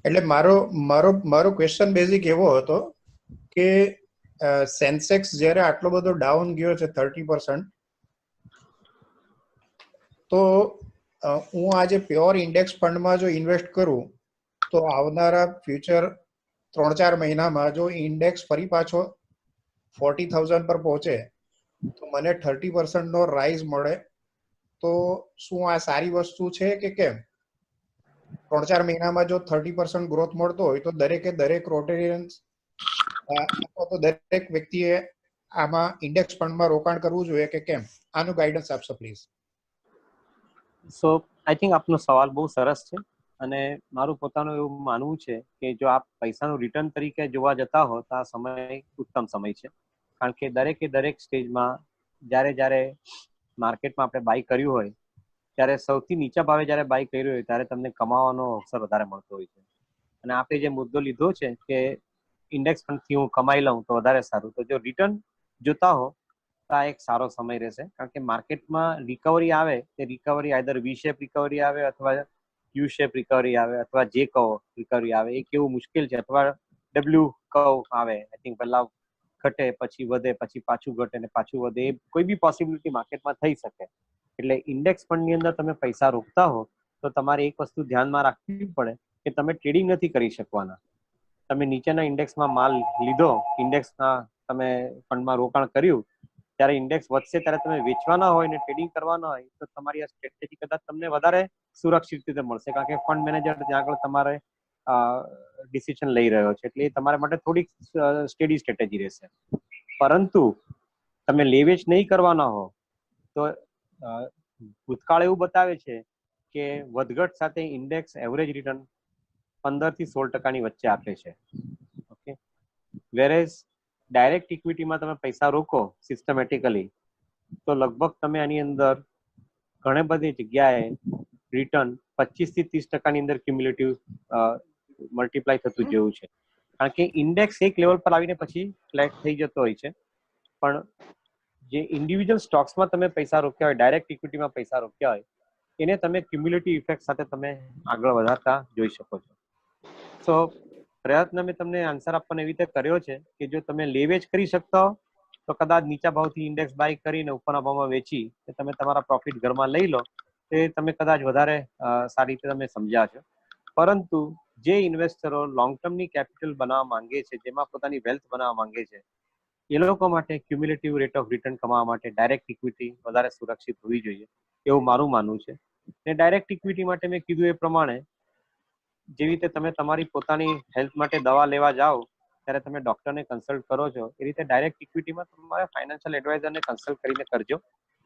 એટલે મારો મારો મારો ક્વેશ્ચન બેઝિક એવો હતો કે સેન્સેક્સ જ્યારે આટલો બધો ડાઉન ગયો છે 30%, તો હું આજે પ્યોર ઇન્ડેક્સ ફંડમાં જો ઇન્વેસ્ટ કરું તો આવનારા ફ્યુચર 3-4 મહિનામાં જો ઇન્ડેક્સ ફરી પાછો 40,000 પર પહોંચે તો મને 30% નો રાઇઝ મળે, તો શું આ સારી વસ્તુ છે કે કેમ? 3-4 મહિનામાં જો 30% ગ્રોથ મળતો હોય તો દરેક રોટેરિયન્સ અથવા તો દરેક વ્યક્તિએ આમાં ઇન્ડેક્સ ફંડમાં રોકાણ કરવું જોઈએ કે કેમ? આનું ગાઈડન્સ આપશો પ્લીઝ. સો આઈ થિંક આપનો સવાલ બહુ સરસ છે અને મારું પોતાનું એવું માનવું છે કે જો આપ પૈસાનું રિટર્ન તરીકે જોવા જતા હો તો આ સમય ઉત્તમ સમય છે, કારણ કે દરેક સ્ટેજમાં જ્યારે માર્કેટમાં આપણે બાય કર્યું હોય ત્યારે સૌથી નીચા ભાવે જ્યારે બાય કર્યું હોય ત્યારે તમને કમાવાનો અવસર વધારે મળતો હોય છે. અને આપણે જે મુદ્દો લીધો છે કે ઇન્ડેક્સ ફંડથી હું કમાઈ લઉં તો વધારે સારું, તો જો રિટર્ન જોતા હો તો આ એક સારો સમય રહેશે, કારણ કે માર્કેટમાં રિકવરી આવે તે રિકવરી આઈધર વી શેપ રિકવરી આવે અથવા યુ શેપ રિકવરી આવે અથવા જે કહો રિકવરી આવે એ કેવું મુશ્કેલ છે, અથવા ડબલ્યુ કર્વ આવે, આઈ થિંક પહેલા ઘટે પછી વધે પછી પાછું ઘટે ને પાછું વધે, એ કોઈ બી પોસિબિલિટી માર્કેટમાં થઈ શકે. એટલે ઇન્ડેક્સ ફંડની અંદર તમે પૈસા રોકતા હો તો તમારે એક વસ્તુ ધ્યાનમાં રાખવી પડે કે તમે ટ્રેડિંગ નથી કરી શકવાના. તમે નીચેના ઇન્ડેક્સમાં માલ લીધો, ઇન્ડેક્સના તમે ફંડમાં રોકાણ કર્યું, ત્યારે ઇન્ડેક્સ વધશે ત્યારે તમે વેચવાના હોય ને ટ્રેડિંગ કરવાના હોય તો તમારી આ સ્ટ્રેટેજી કદાચ તમને વધારે સુરક્ષિત રીતે મળશે, કારણ કે ફંડ મેનેજર ત્યાં આગળ તમારે ડિસિઝન લઈ રહ્યો છે, એટલે એ તમારા માટે થોડીક સ્ટેડી સ્ટ્રેટેજી રહેશે. પરંતુ તમે લેવેચ નહીં કરવાના હો તો ભૂતકાળ એવું બતાવે છે કે વધઘટ સાથે ઇન્ડેક્સ એવરેજ રિટર્ન 15 થી 16% વચ્ચે આપે છે. ઓકે, વેરેઝ ડાયરેક્ટ ઇક્વિટીમાં તમે પૈસા રોકો સિસ્ટમેટિકલી તો લગભગ તમે આની અંદર ઘણી બધી જગ્યાએ રિટર્ન 25 થી 30% અંદર ક્યુમ્યુલેટિવ મલ્ટીપ્લાય થતું જેવું છે, કારણ કે ઇન્ડેક્સ એક લેવલ પર આવીને પછી ફ્લેટ થઈ જતો હોય છે. પણ જે ઇન્ડિવિજ્યુઅલ સ્ટોક્સમાં તમે પૈસા રોક્યા હોય, ડાયરેક્ટ ઇક્વિટીમાં પૈસા રોક્યા હોય, એને તમે ક્યુમ્યુલેટિવ ઇફેક્ટ સાથે તમે આગળ વધારતા જોઈ શકો છો. સો પ્રયત્ન મેં તમને આન્સર આપવાનો એવી રીતે કર્યો છે કે જો તમે લેવેચ કરી શકતા હો તો કદાચ નીચા ભાવથી ઇન્ડેક્સ બાય કરીને ઉપરના ભાવમાં વેચી તમે તમારા પ્રોફિટ ઘરમાં લઈ લો, તે તમે કદાચ વધારે સારી રીતે તમે સમજ્યા છો. પરંતુ જે ઇન્વેસ્ટરો લોંગ ટર્મની કેપિટલ બનાવવા માંગે છે, જેમાં પોતાની વેલ્થ બનાવવા માંગે છે, એ લોકો માટે ક્યુમ્યુલેટિવ રેટ ઓફ રિટર્ન કમાવા માટે ડાયરેક્ટ ઇક્વિટી વધારે સુરક્ષિત હોવી જોઈએ એવું મારું માનવું છે. ને ડાયરેક્ટ ઇક્વિટી માટે મેં કીધું એ પ્રમાણે જેવી રીતે તમે તમારી પોતાની હેલ્થ માટે દવા લેવા જાઓ ત્યારે તમે ડોક્ટરને કન્સલ્ટ કરો છો, એ રીતે ડાયરેક્ટ ઇક્વિટીમાં તમારા ફાઇનાન્શિયલ એડવાઇઝરને કન્સલ્ટ કરીને કરજો,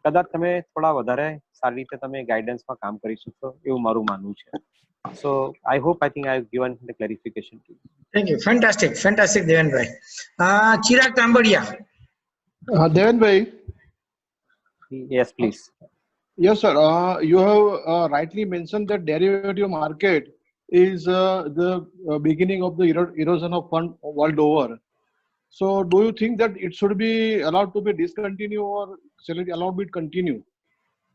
કદાચ તમે થોડા વધારે સારી રીતે તમે ગાઈડન્સમાં કામ કરી શકશો એવું મારું માનવું છે. So I hope I think I have given the clarification to you. Thank you. Fantastic, Devenbhai. Chirag Tambadia. Devenbhai. Yes, please. Yes, sir. You have rightly mentioned that derivative market is the beginning of the erosion of fund world over. So, do you think that it should be allowed to be discontinued or shall it allowed to continue?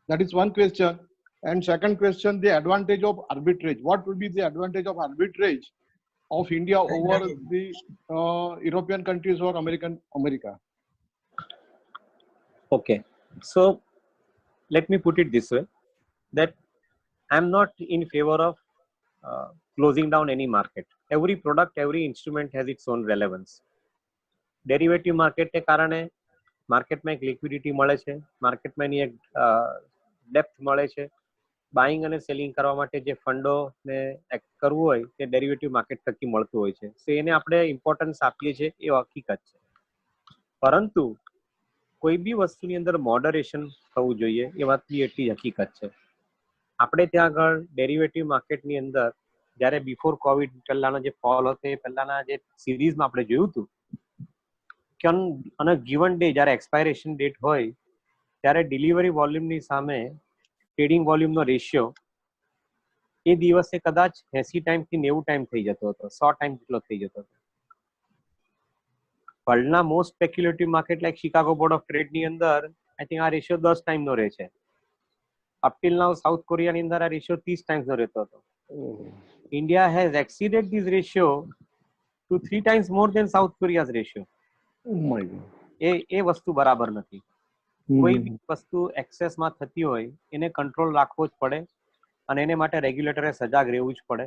That is one question. And second question, the advantage of arbitrage. What would be the advantage of arbitrage of India over the European countries or America? Okay. So, let me put it this way, that I'm not in favor of closing down any market. Every product, every instrument has its own relevance. Derivative market ને કારણે માર્કેટમાં એક liquidity મળે છે, માર્કેટમાં એની એક depth મળે છે, બાઇંગ અને સેલિંગ કરવા માટે જે ફંડોને કરવું હોય તે ડેરિવેટિવ માર્કેટ થકી મળતું હોય છે. સો એને આપણે ઇમ્પોર્ટન્સ આપીએ છીએ એ હકીકત છે, પરંતુ કોઈ બી વસ્તુની અંદર મોડરેશન થવું જોઈએ એ વાતની એટલી હકીકત છે. આપણે ત્યાં આગળ ડેરિવેટિવ માર્કેટની અંદર જ્યારે બિફોર કોવિડ પહેલાનો જે ફોલ હતો એ પહેલાના જે સિરીઝમાં આપણે જોયું હતું કે અને ગિવન ડે જ્યારે એક્સપાયરેશન ડેટ હોય ત્યારે ડિલિવરી વોલ્યુમની સામે ટ્રેડિંગ વોલ્યુમનો રેશિયો એ દિવસે કદાચ 80 ટાઈમથી 90 ટાઈમ થઈ જતો હતો, 100 ટાઈમ જેટલો થઈ જતો હતો. વર્લ્ડના most speculative market like Chicago board of ટ્રેડની અંદર આઈ થિંક આ રેશિયો 10 ટાઈમનો રહે છે. અપ ટિલ નાઉ સાઉથ કોરિયાની અંદર આ રેશિયો 30 ટાઈમ્સનો રહેતો હતો. India has exceeded this ratio to 3 times more than South Korea's ratio. Oh my God. એ વસ્તુ બરાબર નથી. કોઈ બી વસ્તુ એક્સેસમાં થતી હોય એને કંટ્રોલ રાખવો જ પડે અને એને માટે રેગ્યુલેટરે સજાગ રહેવું જ પડે.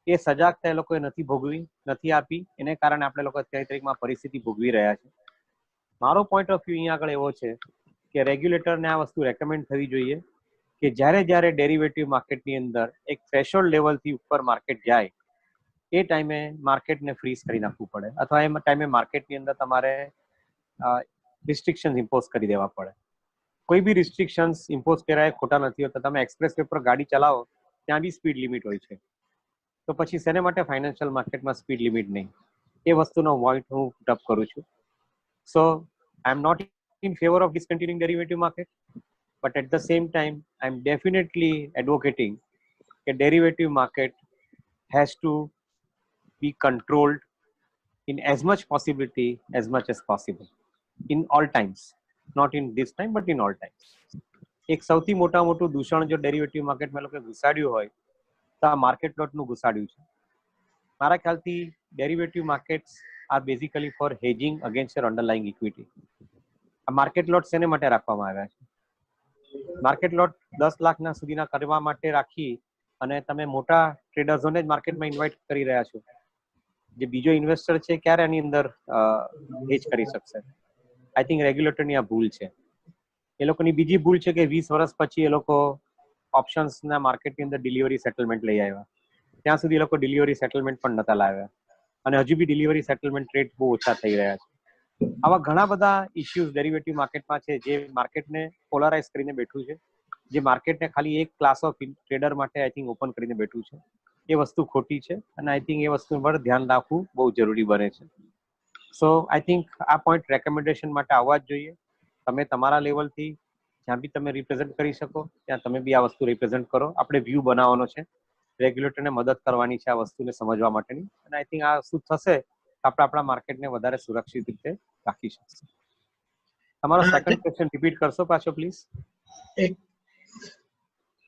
એ સજાગતા એ લોકોએ નથી આપી, એને કારણે આપણે લોકો અત્યારે તારીખમાં પરિસ્થિતિ ભોગવી રહ્યા છે. મારો પોઈન્ટ ઓફ વ્યૂ અહીંયા આગળ એવો છે કે રેગ્યુલેટરને આ વસ્તુ રેકમેન્ડ થવી જોઈએ કે જ્યારે ડેરિવેટિવ માર્કેટની અંદર એક થ્રેશોલ્ડ લેવલથી ઉપર માર્કેટ જાય એ ટાઈમે માર્કેટને ફ્રીઝ કરી નાખવું પડે અથવા એ ટાઈમે માર્કેટની અંદર તમારે રિસ્ટ્રિક્શન્સ ઇમ્પોઝ કરી દેવા પડે. કોઈ બી રિસ્ટ્રિક્શન્સ ઇમ્પોઝ કર્યા ખોટા નથી હોતા. તમે એક્સપ્રેસ વે પર ગાડી ચલાવો ત્યાં બી સ્પીડ લિમિટ હોય છે, તો પછી શેને માટે ફાઇનાન્શિયલ માર્કેટમાં સ્પીડ લિમિટ નહીં? એ વસ્તુનો પોઈન્ટ હું ટપ કરું છું. So I am not in favour of discontinuing derivative market, but at the same time I'm definitely advocating a derivative market has to be controlled in as much possibility as much as possible in all times, not in this time but in all times. એક સૌથી મોટું દૂષણ જો derivative માર્કેટમાં લોકો ઘુસાડ્યું હોય તો આ માર્કેટ લોટનું ઘુસાડ્યું છે. મારા ખ્યાલથી derivative markets are basically for hedging against your underlying equity. આ માર્કેટ લોટ શેને માટે રાખવામાં આવ્યા છે? માર્કેટ લોટ 10 લાખના સુધીના કરવા માટે રાખી અને તમે મોટા ટ્રેડર્સોને જ માર્કેટમાં ઇન્વાઇટ કરી રહ્યા છો. જે બીજો ઇન્વેસ્ટર છે ક્યારે એની અંદર હેજ કરી શકશે? આઈ થિંક રેગ્યુલેટરની આ ભૂલ છે. એ લોકોની બીજી ભૂલ છે કે 20 વર્ષ પછી એ લોકો ઓપ્શન્સના માર્કેટની અંદર ડિલિવરી સેટલમેન્ટ લઈ આવ્યા. ત્યાં સુધી એ લોકો ડિલિવરી સેટલમેન્ટ પણ નતા લાવ્યા અને હજુ બી ડિલિવરી સેટલમેન્ટ રેટ બહુ ઓછા થઈ રહ્યા છે. આવા ઘણા બધા ઇશ્યુઝ ડેરિવેટિવ માર્કેટમાં છે જે માર્કેટને પોલરાઇઝ કરીને બેઠું છે, જે માર્કેટને ખાલી એક ક્લાસ ઓફ ટ્રેડર માટે આઈ થિંક ઓપન કરીને બેઠું છે. એ વસ્તુ ખોટી છે અને આઈ થિંક એ વસ્તુ પર ધ્યાન રાખવું બહુ જરૂરી બને છે. સો આઈ થિંક આ પોઈન્ટ રેકમેન્ડેશન માટે આવવા જ જોઈએ. તમે તમારા લેવલથી જ્યાં બી તમે રિપ્રેઝન્ટ કરી શકો ત્યાં તમે બી આ વસ્તુ રિપ્રેઝન્ટ કરો. આપણે વ્યૂ બનાવવાનો છે, રેગ્યુલેટરને મદદ કરવાની છે આ વસ્તુને સમજવા માટેની, અને આઈ થિંક આ શું થશે આપણે આપણા માર્કેટને વધારે સુરક્ષિત રીતે રાખી શકશે. તમારો સેકન્ડ ક્વેશ્ચન રિપીટ કરશો પાછો પ્લીઝ?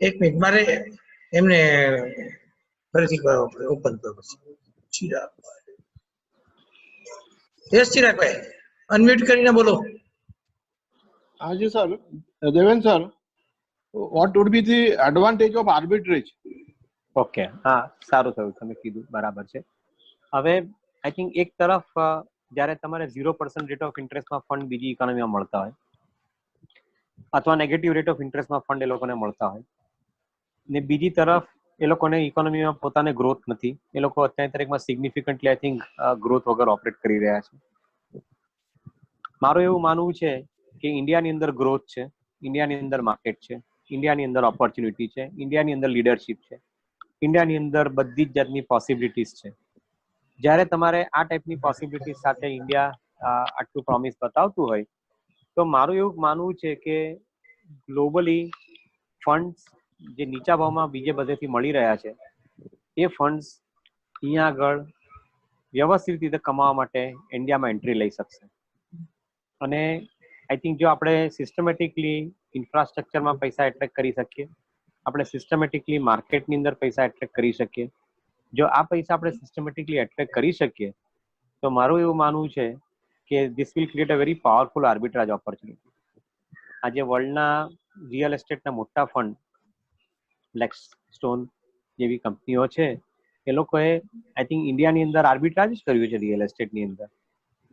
એક મિનિટ મારે એમને ફરીથી ઓપન કરવું છે. ચિરાગભાઈ અનમ્યુટ કરીને બોલો. Ji sir, Deven sir, what would be the advantage of arbitrage? Okay, હા સારું થયું તમે કીધું, બરાબર છે. હવે આઈ થિંક એક તરફ જ્યારે તમારે 0% રેટ ઓફ ઇન્ટરેસ્ટમાં ફંડ બીજી ઇકોનોમીમાં મળતા હોય અથવા નેગેટિવ રેટ ઓફ ઇન્ટરેસ્ટમાં ફંડ એ લોકોને મળતા હોય ને બીજી તરફ એ લોકોને ઇકોનોમીમાં પોતાને ગ્રોથ નથી, એ લોકો અત્યારની તારીખમાં સિગ્નિફિકન્ટલી આઈ થિંક ગ્રોથ વગર ઓપરેટ કરી રહ્યા છે. મારું એવું માનવું છે કે ઇન્ડિયાની અંદર ગ્રોથ છે, ઇન્ડિયાની અંદર માર્કેટ છે, ઇન્ડિયાની અંદર ઓપોર્ચ્યુનિટી છે, ઇન્ડિયાની અંદર લીડરશિપ છે, ઇન્ડિયાની અંદર બધી જ જાતની પોસિબિલિટીઝ છે. જ્યારે તમારે આ ટાઈપની પોસિબિલિટીઝ સાથે ઇન્ડિયા આટલું પ્રોમિસ બતાવતું હોય તો મારું એવું માનવું છે કે ગ્લોબલી ફંડ્સ જે નીચા ભાવમાં બીજે બધેથી મળી રહ્યા છે એ ફંડ્સ અહીંયા આગળ વ્યવસ્થિત રીતે કમાવા માટે ઇન્ડિયામાં એન્ટ્રી લઈ શકશે. અને આઈ થિંક જો આપણે સિસ્ટમેટિકલી ઇન્ફ્રાસ્ટ્રક્ચરમાં પૈસા એટ્રેક્ટ કરી શકીએ, આપણે સિસ્ટમેટિકલી માર્કેટની અંદર પૈસા એટ્રેક્ટ કરી શકીએ, જો આ પૈસા આપણે સિસ્ટમેટિકલી એટ્રેક્ટ કરી શકીએ તો મારું એવું માનવું છે કે this will create a very powerful arbitrage opportunity. આજે વર્લ્ડના રિયલ એસ્ટેટના મોટા ફંડ બ્લેકસ્ટોન જેવી કંપનીઓ છે એ લોકોએ આઈ થિંક ઇન્ડિયાની અંદર આર્બિટ્રાજ જ કર્યું છે રિયલ એસ્ટેટની અંદર.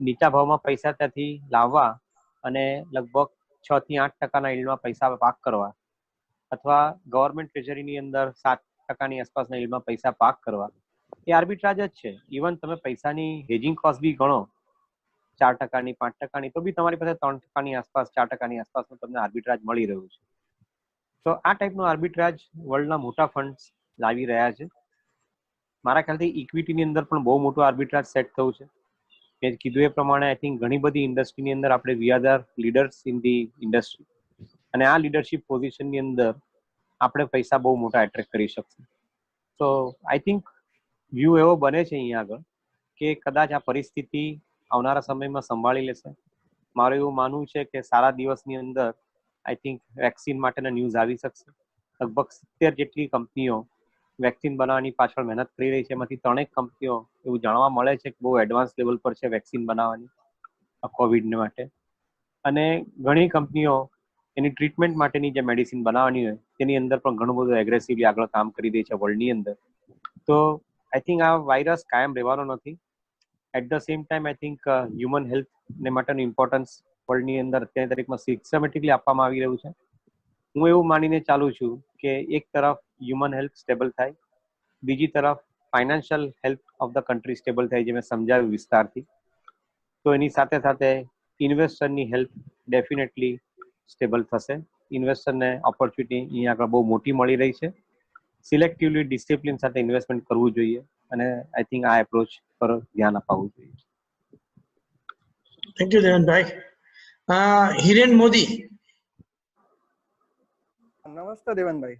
નીચા ભાવમાં પૈસા ત્યાંથી લાવવા અને લગભગ 6 થી 8% યીલ્ડમાં પૈસા પાક કરવા અથવા ગવર્મેન્ટ ટ્રેઝરીની અંદર 7% આસપાસના યીલ્ડમાં પૈસા પાક કરવા, એ આર્બિટ્રાજ જ છે. ઇવન તમે પૈસાની હેજિંગ કોસ્ટ બી ગણો 4%, 5%, તો બી તમારી પાસે 3%ની આસપાસ, 4%ની આસપાસનું તમને આર્બિટ્રાજ મળી રહ્યું છે. તો આ ટાઈપનું આર્બિટ્રાજ વર્લ્ડના મોટા ફંડ્સ લાવી રહ્યા છે. મારા ખ્યાલથી ઇક્વિટીની અંદર પણ બહુ મોટું આર્બિટ્રાજ સેટ થયું છે. મેં કીધું એ પ્રમાણે આઈ થિંક ઘણી બધી ઇન્ડસ્ટ્રીની અંદર આપણે we are the leaders in the industry, અને આ લીડરશિપ પોઝિશનની અંદર આપણે પૈસા બહુ મોટા એટ્રેક્ટ કરી શકશું. સો આઈ થિંક વ્યૂ એવો બને છે અહીંયા આગળ કે કદાચ આ પરિસ્થિતિ આવનારા સમયમાં સંભાળી લેશે. મારું એવું માનવું છે કે સારા દિવસની અંદર આઈ થિંક વેક્સિન માટેના ન્યૂઝ આવી શકશે. લગભગ 70 જેટલી કંપનીઓ વેક્સિન બનાવવાની પાછળ મહેનત કરી રહી છે. એમાંથી 3 કંપનીઓ એવું જાણવા મળે છે કે બહુ એડવાન્સ લેવલ પર છે વેક્સિન બનાવવાની કોવિડને માટે, અને ઘણી કંપનીઓ એની ટ્રીટમેન્ટ માટેની જે મેડિસિન બનાવવાની હોય તેની અંદર પણ ઘણું બધું એગ્રેસિવલી આગળ કામ કરી રહી છે વર્લ્ડની અંદર. તો આઈ થિંક આ વાયરસ કાયમ રહેવાનો નથી. At the same time I think human હેલ્થને માટેનું ઇમ્પોર્ટન્સ વર્લ્ડની અંદર અત્યારની તારીખમાં સિસ્ટમેટિકલી આપવામાં આવી રહ્યું છે. હું એવું માનીને ચાલું છું કે એક તરફ હ્યુમન હેલ્થ સ્ટેબલ થાય, બીજી તરફ financial health of the country stable થાય, જે મેં સમજાવ્યું વિસ્તારથી. તો એની સાથે સાથે ઇન્વેસ્ટરની હેલ્થ ડેફિનેટલી સ્ટેબલ થશે. ઇન્વેસ્ટરને ઓપોર્ચ્યુનિટી અહીંયા આગળ બહુ મોટી મળી રહી છે. સિલેક્ટિવલી ડિસિપ્લિન સાથે ઇન્વેસ્ટમેન્ટ કરવું જોઈએ, અને આઈ થિંક આ એપ્રોચ પર ધ્યાન અપાવવું જોઈએ. Thank you Devanbhai. હિરેન મોદી. નમસ્તે દેવનભાઈ.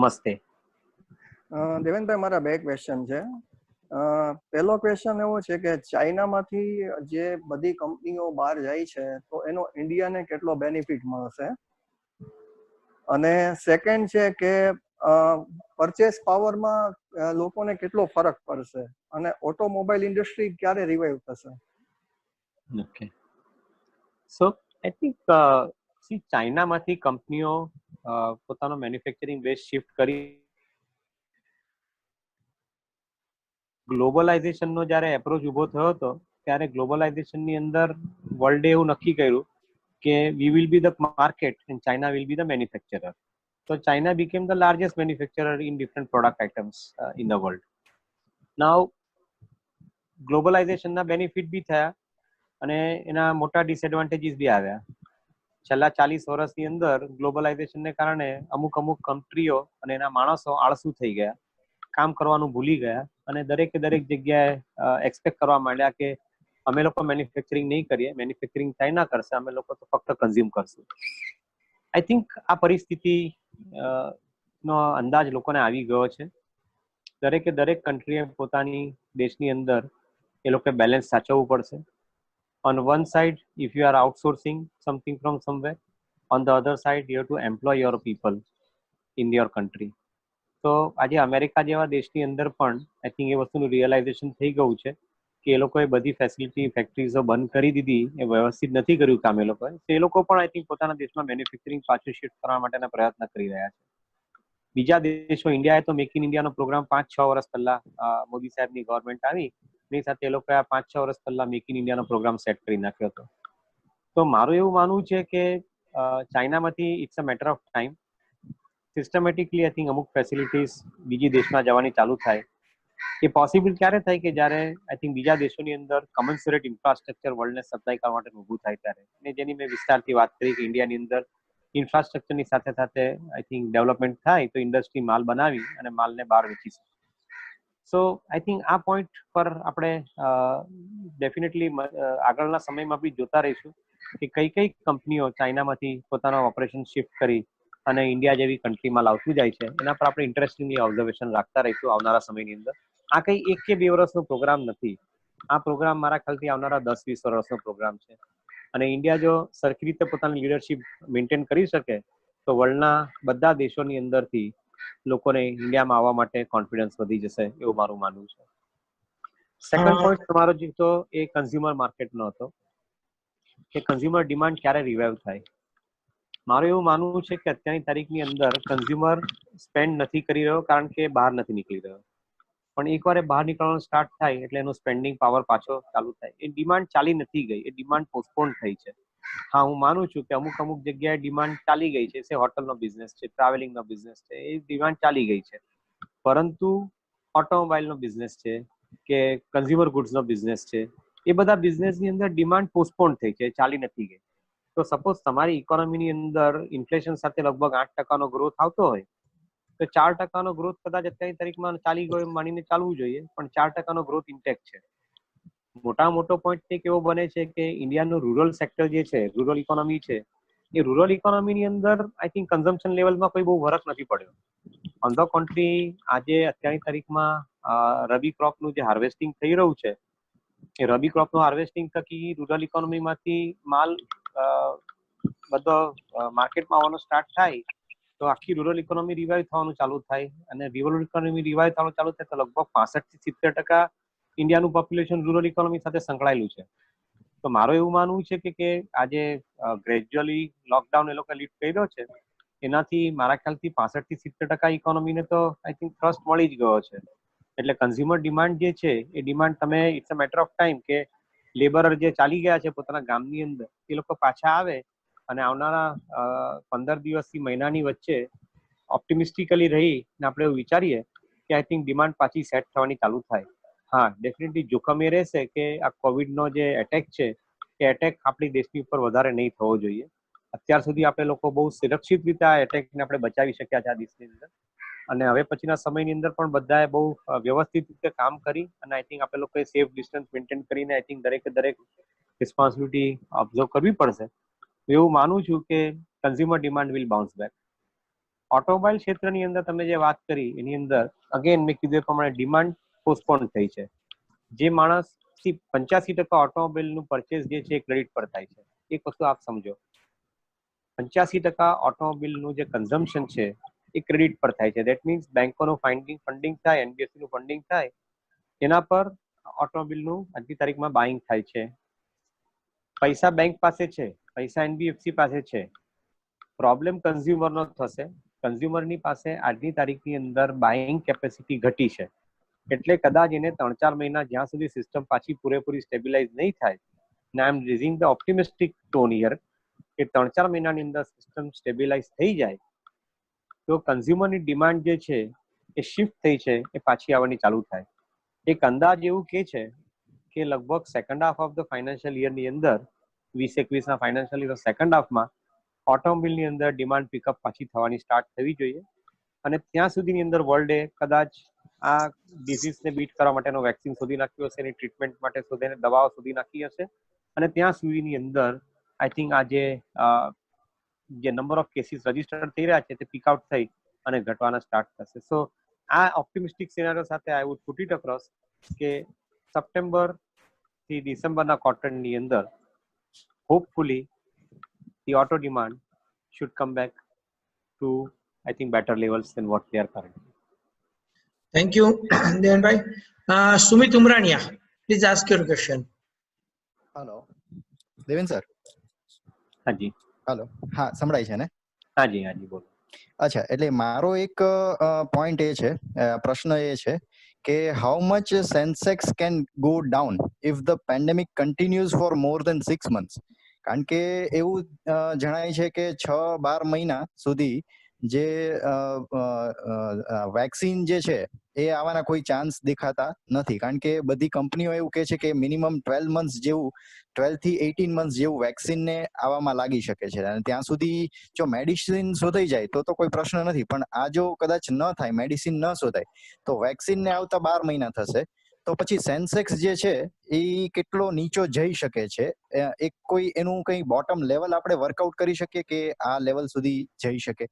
મસ્તે. દેવનભાઈ, મારા 2 ક્વેશ્ચન છે. પહેલો ક્વેશ્ચન એવો છે કે ચાઇનામાંથી જે બધી કંપનીઓ બહાર જાય છે તો એનો ઇન્ડિયાને કેટલો બેનિફિટ મળશે, અને સેકન્ડ છે કે પરચેસ પાવરમાં લોકોને કેટલો ફરક પડશે, અને ઓટોમોબાઈલ ઇન્ડસ્ટ્રી ક્યારે રિવાઇવ થશે? ઓકે, સો આઈ થિંક ચાઇનામાંથી કંપનીઓ પોતાનો મેન્યુફેક્ચરિંગ બેઝ શિફ્ટ કરી ગ્લોબલાઇઝેશનનો જ્યારે એપ્રોચ ઊભો થયો હતો ત્યારે ગ્લોબલાઇઝેશનની અંદર વર્લ્ડે એવું નક્કી કર્યું કે we will be the market and China will be the manufacturer. તો China became the largest manufacturer in different product items in the world. Now ગ્લોબલાઇઝેશનના બેનિફિટ બી થયા અને એના મોટા ડિસએડવાન્ટેજીસ બી આવ્યા. છેલ્લા 40 વર્ષની અંદર ગ્લોબલાઇઝેશનને કારણે અમુક કન્ટ્રીઓ અને એના માણસો આળસુ થઈ ગયા, કામ કરવાનું ભૂલી ગયા, અને દરેક જગ્યાએ એક્સપેક્ટ કરવા માંડ્યા કે અમે લોકો મેન્યુફેક્ચરિંગ નહીં કરીએ, મેન્યુફેક્ચરિંગ ચાઇના કરશે, અમે લોકો તો ફક્ત કન્ઝ્યુમ કરશું. આઈ થિંક આ પરિસ્થિતિ નો અંદાજ લોકોને આવી ગયો છે. દરેક કન્ટ્રીએ પોતાની દેશની અંદર એ લોકોએ બેલેન્સ સાચવવું પડશે. On one side, if you are outsourcing something from somewhere, on the other side, you have to employ your people in your country. તો આજે અમેરિકા જેવા દેશની અંદર પણ આઈ થિંક એ વસ્તુનું રિયલાઇઝેશન થઈ ગયું છે કે એ લોકોએ બધી ફેસિલિટી ફેક્ટરીઝો બંધ કરી દીધી, એ વ્યવસ્થિત નથી કર્યું કામ એ લોકોએ. તો એ લોકો પણ આઈ થિંક પોતાના દેશમાં મેન્યુફેક્ચરિંગ પાછું શિફ્ટ કરવા માટેના પ્રયત્ન કરી રહ્યા છે. બીજા દેશો, ઇન્ડિયાએ તો મેક ઇન ઇન્ડિયાનો પ્રોગ્રામ 5-6 વર્ષ પહેલા મોદી સાહેબની ગવર્મેન્ટ આવી એની સાથે એ લોકોએ આ 5-6 વર્ષ પહેલા મેક ઇન ઇન્ડિયાનો પ્રોગ્રામ સેટ કરી નાખ્યો હતો. તો મારું એવું માનવું છે કે ચાઇનામાંથી it's a matter of time. Systematically I think અમુક ફેસિલિટીઝ બીજી દેશમાં જવાની ચાલુ થાય. એ પોસિબલ ક્યારે થાય કે જ્યારે આઈ થિંક બીજા દેશોની અંદર કમન્સરેટ ઇન્ફ્રાસ્ટ્રક્ચર વર્લ્ડને સપ્લાય કરવા માટે ઊભું થાય ત્યારે. અને જેની મેં વિસ્તારથી વાત કરી કે ઇન્ડિયાની અંદર ઇન્ફ્રાસ્ટ્રક્ચરની સાથે સાથે આઈ થિંક ડેવલપમેન્ટ થાય તો ઇન્ડસ્ટ્રી માલ બનાવી અને માલને બહાર વેચી શકે. સો આઈ થિંક આ પોઈન્ટ પર આપણે ડેફિનેટલી આગળના સમયમાં બી જોતા રહીશું કે કઈ કંપનીઓ ચાઇનામાંથી પોતાના ઓપરેશન શિફ્ટ કરી અને ઇન્ડિયા જેવી કન્ટ્રીમાં લાવતું જાય છે. એના પર આપણે ઇન્ટરેસ્ટિંગલી ઓબ્ઝર્વેશન રાખતા રહીશું આવનારા સમયની અંદર. આ કંઈ 1 કે 2 વર્ષનો પ્રોગ્રામ નથી. આ પ્રોગ્રામ મારા ખ્યાલથી આવનારા 10-20 વર્ષનો પ્રોગ્રામ છે. અને ઇન્ડિયા જો સરખી રીતે પોતાની લીડરશિપ મેન્ટેન કરી શકે તો વર્લ્ડના બધા દેશોની અંદરથી લોકોને ઇન્ડિયામાં આવવા માટે કોન્ફિડન્સ વધી જશે, એવું મારું માનવું છે. સેકન્ડ પોઈન્ટ તમારો જે તો એ કન્ઝ્યુમર માર્કેટનો હતો કે કન્ઝ્યુમર ડિમાન્ડ ક્યારે રિવાઇવ થાય. મારું એવું માનવું છે કે અત્યારની તારીખની અંદર કન્ઝ્યુમર સ્પેન્ડ નથી કરી રહ્યો કારણ કે બહાર નથી નીકળી રહ્યો. પણ એકવાર બહાર નીકળવાનું સ્ટાર્ટ થાય એટલે એનું સ્પેન્ડિંગ પાવર પાછો ચાલુ થાય. એ ડિમાન્ડ ચાલી નથી ગઈ, એ ડિમાન્ડ પોસ્ટપોન થઈ છે. હા, હું માનું છું કે અમુક જગ્યાએ ડિમાન્ડ ચાલી ગઈ છે. હોટલનો બિઝનેસ છે, ટ્રાવેલિંગનો બિઝનેસ છે, એ ડિમાન્ડ ચાલી ગઈ છે. પરંતુ ઓટોમોબાઈલનો બિઝનેસ છે કે કન્ઝ્યુમર ગુડ્સનો બિઝનેસ છે, એ બધા બિઝનેસની અંદર ડિમાન્ડ પોસ્ટપોન થઈ છે, ચાલી નથી ગઈ. તો સપોઝ તમારી ઇકોનોમીની અંદર ઇન્ફ્લેશન સાથે લગભગ 8% ગ્રોથ આવતો હોય તો 4% ગ્રોથ કદાચ અત્યારની તારીખમાં ચાલી ગયો એમ માનીને ચાલવું જોઈએ, પણ 4% ગ્રોથ ઇન્ટેક્ટ છે. મોટો પોઈન્ટ એક એવો બને છે કે ઇન્ડિયાનું રૂરલ સેક્ટર જે છે, રૂરલ ઇકોનોમી છે, એ રૂરલ ઇકોનોમીની અંદર આઈ થિંક કન્ઝમ્પશન લેવલમાં કોઈ બહુ ફરક નથી પડ્યો. ઓન ધ કોન્ટ્રી, આજે અત્યારની તારીખમાં રબી ક્રોપનું જે હાર્વેસ્ટિંગ થઈ રહ્યું છે, એ રબી ક્રોપનું હાર્વેસ્ટિંગ થકી રૂરલ ઇકોનોમીમાંથી માલ બધો માર્કેટમાં આવવાનો સ્ટાર્ટ થાય તો આખી રૂરલ ઇકોનોમી રિવાઇવ થવાનું ચાલુ થાય, અને રૂરલ ઇકોનોમી રિવાઇવ થવાનું ચાલુ થાય તો લગભગ 65 થી 70% ઇન્ડિયાનું પોપ્યુલેશન રૂરલ ઇકોનોમી સાથે સંકળાયેલું છે. તો મારું એવું માનવું છે કે આજે ગ્રેજ્યુઅલી લોકડાઉન એ લોકો લીડ કર્યો છે, એનાથી મારા ખ્યાલથી 65 થી 70% ઇકોનોમીને તો આઈ થિંક ટ્રસ્ટ મળી જ ગયો છે. એટલે કન્ઝ્યુમર ડિમાન્ડ જે છે એ ડિમાન્ડ તમે it's a matter of time કે લેબરર જે ચાલી ગયા છે પોતાના ગામની અંદર એ લોકો પાછા આવે અને આવનારા 15 દિવસથી મહિનાની વચ્ચે ઓપ્ટિમિસ્ટિકલી રહીને આપણે એવું વિચારીએ કે આઈ થિંક ડિમાન્ડ પાછી સેટ થવાની ચાલુ થાય. હા, ડેફિનેટલી જોખમ એ રહેશે કે આ કોવિડનો જે એટેક છે એ એટેક આપણી દેશની ઉપર વધારે નહીં થવો જોઈએ. અત્યાર સુધી આપણે લોકો બહુ સુરક્ષિત રીતે આ એટેકને આપણે બચાવી શક્યા છે આ દેશની અંદર, અને હવે પછીના સમયની અંદર પણ બધાએ બહુ વ્યવસ્થિત રીતે કામ કરી અને આઈ થિંક આપણે લોકોએ સેફ ડિસ્ટન્સ મેન્ટેન કરીને આઈ થિંક દરેક રિસ્પોન્સિબિલિટી ઓબ્ઝર્વ કરવી પડશે. એવું માનું છું કે consumer demand will bounce back. Automobile ક્ષેત્રની અંદર તમે જે વાત કરી એની અંદર અગેન મેં કીધું એ પ્રમાણે ડિમાન્ડ પોસ્ટપોન થઈ છે. જે માણસ 85% ઓટોમોબાઈલનું પરચેસ જે છે એ ક્રેડિટ પર થાય છે. એક વસ્તુ આપ સમજો, 85% ઓટોમોબાઈલનું જે કન્ઝમ્પશન છે એ ક્રેડિટ પર થાય છે. દેટ મીન્સ બેંકોનું ફંડિંગ થાય, એનબીએફસીનું ફંડિંગ થાય, એના પર ઓટોમોબાઈલનું આજની તારીખમાં બાઇંગ થાય છે. પૈસા બેંક પાસે છે, પૈસા એનબીએફસી પાસે છે, પ્રોબ્લેમ કન્ઝ્યુમરનો થશે. કન્ઝ્યુમરની પાસે આજની તારીખની અંદર બાઇંગ કેપેસિટી ઘટી છે, એટલે કદાચ એને 3-4 મહિના જ્યાં સુધી સિસ્ટમ પાછી પૂરેપૂરી સ્ટેબિલાઇઝ નહીં થાય, ને I am raising the optimistic tone here કે 3-4 મહિનાની અંદર સિસ્ટમ સ્ટેબિલાઇઝ થઈ જાય તો કન્ઝ્યુમરની ડિમાન્ડ જે છે એ શિફ્ટ થઈ છે એ પાછી આવવાની ચાલુ થાય. એક અંદાજ એવું કે છે કે લગભગ second half of the financial યરની અંદર 2021ના ફાઇનાન્શિયલ યર સેકન્ડ હાફમાં ઓટોમોબાઈલની અંદર ડિમાન્ડ પિકઅપ પાછી થવાની સ્ટાર્ટ થવી જોઈએ, અને ત્યાં સુધીની અંદર વર્લ્ડે કદાચ આ ડિઝીઝને બીટ કરવા માટેનો વેક્સિન શોધી નાખ્યું હશે, એની ટ્રીટમેન્ટ માટે દવાઓ શોધી નાખી હશે, અને ત્યાં સુધીની અંદર આઈ થિંક આજે જે નંબર ઓફ કેસીસ રજીસ્ટર થઈ રહ્યા છે તે પીક આઉટ થઈ અને ઘટવાના સ્ટાર્ટ થશે. સો આ ઓપ્ટિમિસ્ટિક સિનારિયો સાથે I would put it across કે સપ્ટેમ્બર થી ડિસેમ્બરના ક્વાર્ટરની અંદર hopefully the auto demand should come back to, I think, better levels than what they are currently. Thank you, Devanbhai. Sumit Umrania, please ask your question. Hello Deven sir. हाँ जी. Hello. हाँ, સંભળાય છે ને? हाँ जी બોલો. અચ્છા, એટલે મારો એક પોઈન્ટ એ છે, પ્રશ્ન એ છે કે how much Sensex can go down if the pandemic continues for more than 6 months? કારણ કે એવું જણાય છે કે 6-12 મહિના સુધી જે વેક્સિન જે છે એ આવવાના કોઈ ચાન્સ દેખાતા નથી, કારણ કે બધી કંપનીઓ એવું કહે છે કે મિનિમમ 12 months જેવું, 12 થી 18 months જેવું વેક્સિનને આવવામાં લાગી શકે છે, અને ત્યાં સુધી જો મેડિસિન શોધાઈ જાય તો કોઈ પ્રશ્ન નથી, પણ આ જો કદાચ ન થાય, મેડિસિન ન શોધાય તો વેક્સિનને આવતા 12 મહિના થશે, તો પછી સેન્સેક્સ જે છે એ કેટલો નીચો જઈ શકે છે? એક કોઈ એનું કઈ બોટમ લેવલ આપણે વર્કઆઉટ કરી શકીએ કે આ લેવલ સુધી જઈ શકે?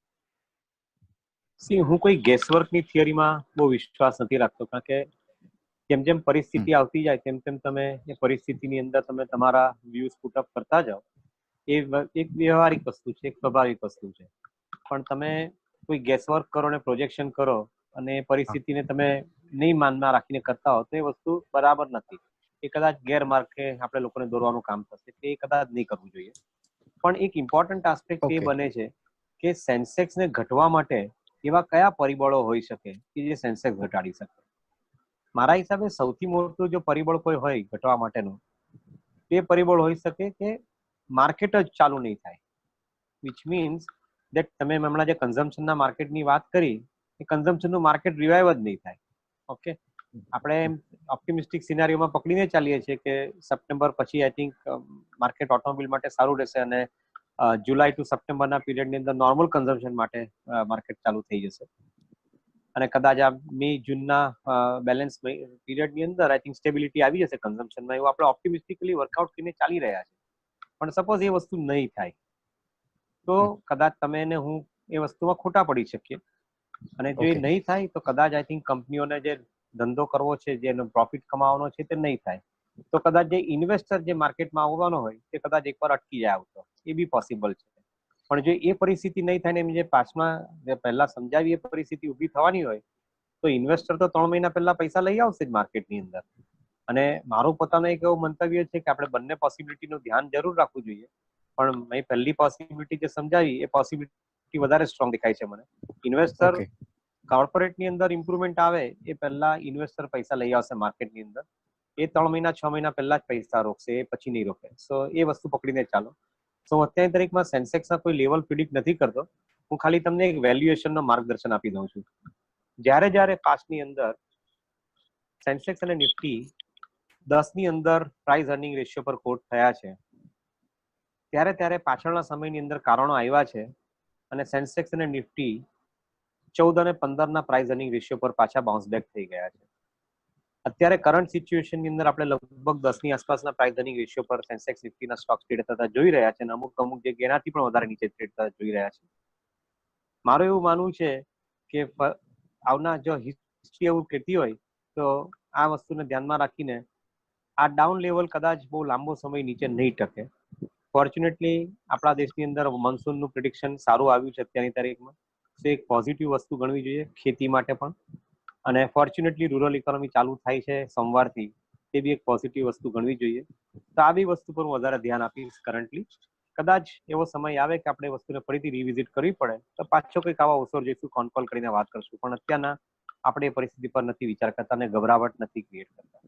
હું કોઈ ગેસવર્કની થિયરીમાં બહુ વિશ્વાસ નથી રાખતો, કારણ કે જેમ જેમ પરિસ્થિતિ આવતી જાય તેમ તેમ તમે એ પરિસ્થિતિની અંદર તમે તમારા વ્યૂઝ પુટઅપ કરતા જાઓ. એ એક વ્યવહારિક વસ્તુ છે, એક સ્વાભાવિક વસ્તુ છે, પણ તમે કોઈ ગેસવર્ક કરો ને પ્રોજેક્શન કરો અને પરિસ્થિતિને તમે નહીં માનમાં રાખીને કરતા હો તો એ વસ્તુ બરાબર નથી. એ કદાચ ગેરમાર્ગે આપણે લોકોને દોરવાનું કામ થશે, તે કદાચ નહીં કરવું જોઈએ. પણ એક ઇમ્પોર્ટન્ટ આસ્પેક્ટ એ બને છે કે સેન્સેક્સને ઘટવા માટે એવા કયા પરિબળો હોઈ શકે કે જે સેન્સેક્સ ઘટાડી શકે? મારા હિસાબે સૌથી મોટું જો પરિબળ કોઈ હોય ઘટવા માટેનું, તે પરિબળ હોઈ શકે કે માર્કેટ જ ચાલુ નહીં થાય, વિચ મીન્સ દેટ તમે હમણાં જે કન્ઝમ્પશનના માર્કેટની વાત કરી, એ કન્ઝમ્પશનનું માર્કેટ રિવાઇવ જ નહીં થાય. ઓકે, આપણે ઓપ્ટિમિસ્ટિક સિનારીઓમાં પકડીને ચાલીએ છીએ કે સપ્ટેમ્બર પછી આઈ થિંક માર્કેટ ઓટોમોબાઈલ માટે સારું રહેશે, અને જુલાઈ ટુ સપ્ટેમ્બરના પીરિયડની અંદર નોર્મલ કન્ઝમ્પશન માટે માર્કેટ ચાલુ થઈ જશે, અને કદાચ આ મે જૂનના બેલેન્સ પીરિયડની અંદર આઈ થિંક સ્ટેબિલિટી આવી જશે કન્ઝમ્પશનમાં, એવું આપણે ઓપ્ટિમિસ્ટિકલી વર્કઆઉટ કરીને ચાલી રહ્યા છે. પણ સપોઝ એ વસ્તુ નહીં થાય તો કદાચ તમે ને હું એ વસ્તુમાં ખોટા પડી શકીએ, અને જો એ નહીં થાય તો કદાચ આઈ થિંક કંપનીઓને જે ધંધો કરવો છે, જેનો પ્રોફિટ કમાવાનો છે તે નહીં થાય, તો કદાચ જે ઇન્વેસ્ટર જે માર્કેટમાં આવવાનો હોય તે કદાચ એકવાર અટકી જાય આવતો, એ બી પોસિબલ છે. પણ જો એ પરિસ્થિતિ નહીં થાય ને એમ જે પાછમાં જે પહેલા સમજાવી એ પરિસ્થિતિ ઊભી થવાની હોય તો ઇન્વેસ્ટર તો 3 મહિના પહેલા પૈસા લઈ આવશે જ માર્કેટની અંદર. અને મારું પોતાનું એક એવું મંતવ્ય છે કે આપણે બંને પોસિબિલિટીનું ધ્યાન જરૂર રાખવું જોઈએ, પણ મેં પહેલી પોસિબિલિટી જે સમજાવી એ પોસિબિલિટી વધારે સ્ટ્રોંગ દેખાય છે મને. ઇન્વેસ્ટર ઓકે, કોર્પોરેટની અંદર ઇમ્પ્રુવમેન્ટ આવે એ પહેલા ઇન્વેસ્ટર પૈસા લઈ આવશે માર્કેટની અંદર. એ 3 મહિના 6 મહિના પહેલા જ પૈસા રોકશે, એ પછી નહીં રોકે. સો એ વસ્તુ પકડીને ચાલો. સો અત્યારની તારીખમાં સેન્સેક્સના કોઈ લેવલ પ્રિડિક્ટ નથી કરતો, હું ખાલી તમને એક વેલ્યુએશનનો માર્ગદર્શન આપી દઉં છું. જ્યારે પાસ્ટની અંદર સેન્સેક્સ અને નિફ્ટી 10 ની અંદર પ્રાઇસ અર્નિંગ રેશિયો પર કોટ થયા છે, ત્યારે પાછળના સમયની અંદર કારણો આવ્યા છે અને સેન્સેક્સ અને નિફ્ટી 14 અને 15 ના પ્રાઇસ અર્નિંગ રેશિયો પર પાછા બાઉન્સ બેક થઈ ગયા છે. અત્યારે કરંટ સિચ્યુએશનની અંદર આપણે લગભગ 10 ની આસપાસના પ્રાઇસ અર્નિંગ રેશિયો પર સેન્સેક્સ નિફ્ટીના સ્ટોક ટ્રેડ થતા જોઈ રહ્યા છે અને અમુક જગ્યાએ એનાથી પણ વધારે નીચે ટ્રેડ થતા જોઈ રહ્યા છે. મારું એવું માનવું છે કે આવનાર જો હિસ્ટ્રી એવું કહેતી હોય તો આ વસ્તુને ધ્યાનમાં રાખીને આ ડાઉન લેવલ કદાચ બહુ લાંબો સમય નીચે નહીં ટકે. ફોર્ચ્યુનેટલી આપણા દેશની અંદર મોન્સૂનનું પ્રિડિક્શન સારું આવ્યું છે અત્યારની તારીખમાં, તો એક પોઝિટિવ વસ્તુ ગણવી જોઈએ ખેતી માટે પણ. અને ફોર્ચ્યુનેટલી રૂરલ ઇકોનોમી ચાલુ થાય છે સોમવારથી, તે બી એક પોઝિટિવ વસ્તુ ગણવી જોઈએ. તો આ બી વસ્તુ પર હું વધારે ધ્યાન આપીશ કરન્ટલી. કદાચ એવો સમય આવે કે આપણે વસ્તુને ફરીથી રિવિઝિટ કરવી પડે તો પાછો કંઈક આવા અવસર જઈશું, કોન કોલ કરીને વાત કરશું, પણ અત્યારના આપણે એ પરિસ્થિતિ પર નથી વિચાર કરતા અને ગભરાવટ નથી ક્રિએટ કરતા.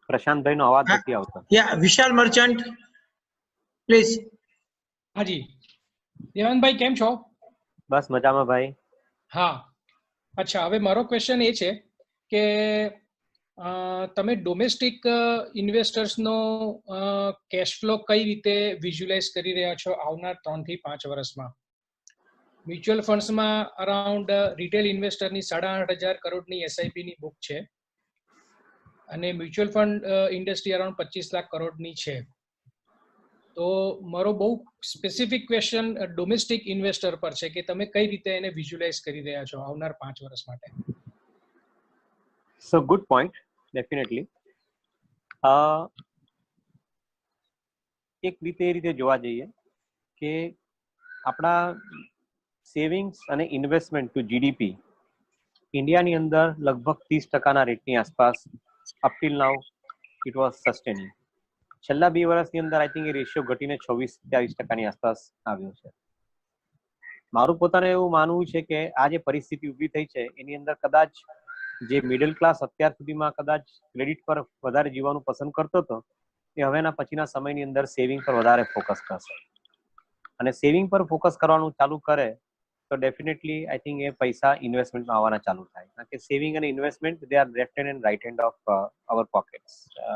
પ્રશાંતભાઈ નો અવાજ નથી આવતો. યા વિશાલ મર્ચન્ટ પ્લીઝ. હાજી દેવાનભાઈ કેમ છો? બસ મજામાં ભાઈ. હા, અચ્છા, હવે મારો ક્વેશ્ચન એ છે કે તમે ડોમેસ્ટિક ઇન્વેસ્ટર્સનો કેશ ફ્લો કઈ રીતે વિઝ્યુલાઇઝ કરી રહ્યા છો આવનાર 3 થી 5 વર્ષમાં? મ્યુચ્યુઅલ ફંડ્સમાં અરાઉન્ડ રિટેલ ઇન્વેસ્ટરની 8,500 કરોડની એસઆઈપીની બુક છે અને mutual fund industry around 25 lakh કરોડની છે. તો મારો બહુ સ્પેસિફિક ક્વેશ્ચન ડોમેસ્ટિક ઇન્વેસ્ટર પર છે કે તમે કઈ રીતે એને વિઝ્યુલાઇઝ કરી રહ્યા છો આવનાર 5 વર્ષ માટે? સો ગુડ પોઈન્ટ, ડેફિનેટલી. એક રીતે એ રીતે જોવા જઈએ કે આપણા સેવિંગ્સ અને ઇન્વેસ્ટમેન્ટ ટુ જીડીપી ઇન્ડિયાની અંદર લગભગ 30% રેટની આસપાસ up till now it was sustaining. છેલ્લા 2 વર્ષની અંદર આઈ થિંક એ રેશિયો ઘટીને 26-23% આસપાસ આવ્યો છે. મારું પોતાનું એવું માનવું છે કે આ જે પરિસ્થિતિ ઊભી થઈ છે એની અંદર કદાચ જે મિડલ ક્લાસ અત્યાર સુધીમાં કદાચ ક્રેડિટ પર વધારે જીવવાનું પસંદ કરતો હતો એ હવેના પછીના સમયની અંદર સેવિંગ પર વધારે ફોકસ કરશે. અને સેવિંગ પર ફોકસ કરવાનું ચાલુ કરે તો ડેફિનેટલી આઈ થિંક એ પૈસા ઇન્વેસ્ટમેન્ટમાં આવવાના ચાલુ થાય. કારણ કે સેવિંગ અને investment they R left hand and write hand of our pockets,